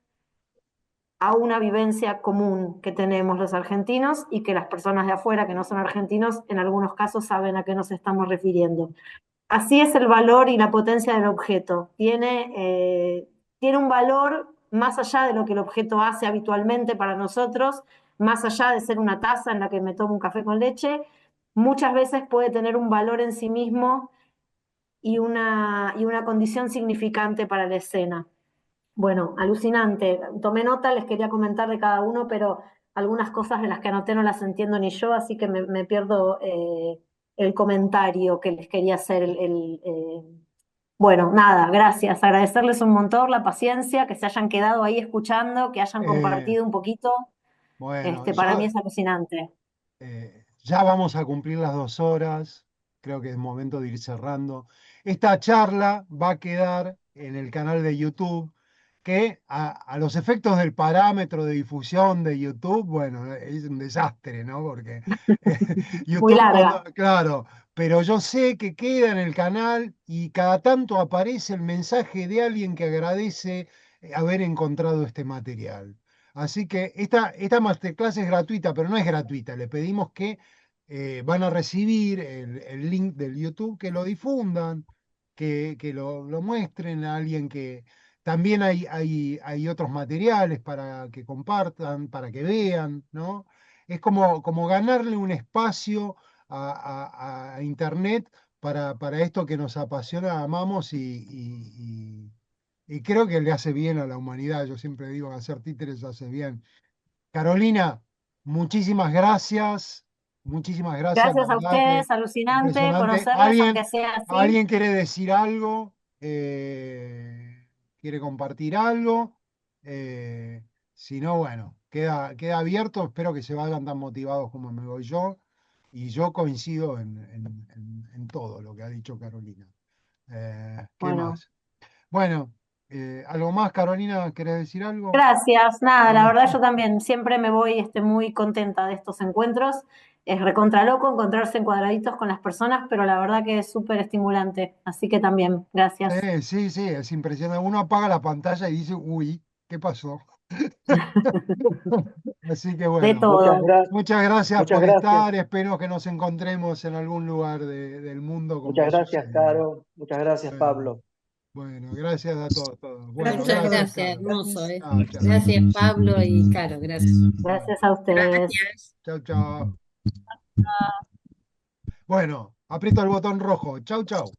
[SPEAKER 2] a una vivencia común que tenemos los argentinos y que las personas de afuera que no son argentinos en algunos casos saben a qué nos estamos refiriendo. Así es el valor y la potencia del objeto. Tiene un valor más allá de lo que el objeto hace habitualmente para nosotros, más allá de ser una taza en la que me tomo un café con leche, muchas veces puede tener un valor en sí mismo y una condición significante para la escena. Bueno, alucinante. Tomé nota, les quería comentar de cada uno, pero algunas cosas de las que anoté no las entiendo ni yo, así que me pierdo el comentario que les quería hacer. Bueno, nada, gracias. Agradecerles un montón la paciencia, que se hayan quedado ahí escuchando, que hayan
[SPEAKER 1] Eh,
[SPEAKER 2] compartido un poquito.
[SPEAKER 1] bueno,
[SPEAKER 2] Para mí es alucinante.
[SPEAKER 1] ya vamos a cumplir las 2 horas, creo que es momento de ir cerrando. Esta charla va a quedar en el canal de YouTube, que a los efectos del parámetro de difusión de YouTube, bueno, es un desastre, ¿no? Porque
[SPEAKER 2] Muy
[SPEAKER 1] YouTube,
[SPEAKER 2] larga.
[SPEAKER 1] claro, pero yo sé que queda en el canal y cada tanto aparece el mensaje de alguien que agradece haber encontrado este material. Así que esta masterclass es gratuita, pero no es gratuita. Le pedimos que van a recibir el link del YouTube, que lo difundan, que lo muestren a alguien que... También hay otros materiales para que compartan, para que vean, ¿no? Es como ganarle un espacio a Internet para esto que nos apasiona, amamos y creo que le hace bien a la humanidad. Yo siempre digo que hacer títeres hace bien. Carolina, muchísimas gracias. Muchísimas gracias, la
[SPEAKER 2] Gracias a
[SPEAKER 1] verdad que
[SPEAKER 2] ustedes, alucinante
[SPEAKER 1] impresionante.
[SPEAKER 2] conocerles, aunque sea así.
[SPEAKER 1] ¿Alguien quiere decir algo? ¿Quiere compartir algo? Si no, bueno, queda abierto. Espero que se vayan tan motivados como me voy yo. Y yo coincido en todo lo que ha dicho Carolina. ¿Qué
[SPEAKER 2] Bueno.
[SPEAKER 1] más? Bueno, ¿algo más, Carolina? ¿Querés decir algo?
[SPEAKER 2] Gracias, nada, la
[SPEAKER 1] No.
[SPEAKER 2] verdad yo también siempre me voy muy contenta de estos encuentros. Es recontra loco encontrarse en cuadraditos con las personas, pero la verdad que es súper estimulante. Así que también, gracias.
[SPEAKER 1] Sí, sí, es impresionante. Uno apaga la pantalla y dice, uy, ¿qué pasó? Así que
[SPEAKER 2] De
[SPEAKER 1] bueno,
[SPEAKER 2] todo.
[SPEAKER 1] muchas gracias
[SPEAKER 13] Muchas
[SPEAKER 1] por
[SPEAKER 13] gracias.
[SPEAKER 1] estar. Espero que nos encontremos en algún lugar del mundo con
[SPEAKER 13] Muchas
[SPEAKER 1] vos.
[SPEAKER 13] gracias, Caro. Muchas gracias, Pablo.
[SPEAKER 1] Bueno, gracias a todos. Bueno,
[SPEAKER 10] Muchas
[SPEAKER 1] gracias,
[SPEAKER 10] gracias,
[SPEAKER 1] Caro.
[SPEAKER 10] hermoso,
[SPEAKER 1] Chao, chao.
[SPEAKER 10] Gracias, Pablo y Caro, gracias.
[SPEAKER 2] Gracias a ustedes.
[SPEAKER 1] Chao, chao. Bueno, aprieto el botón rojo. Chau, chau.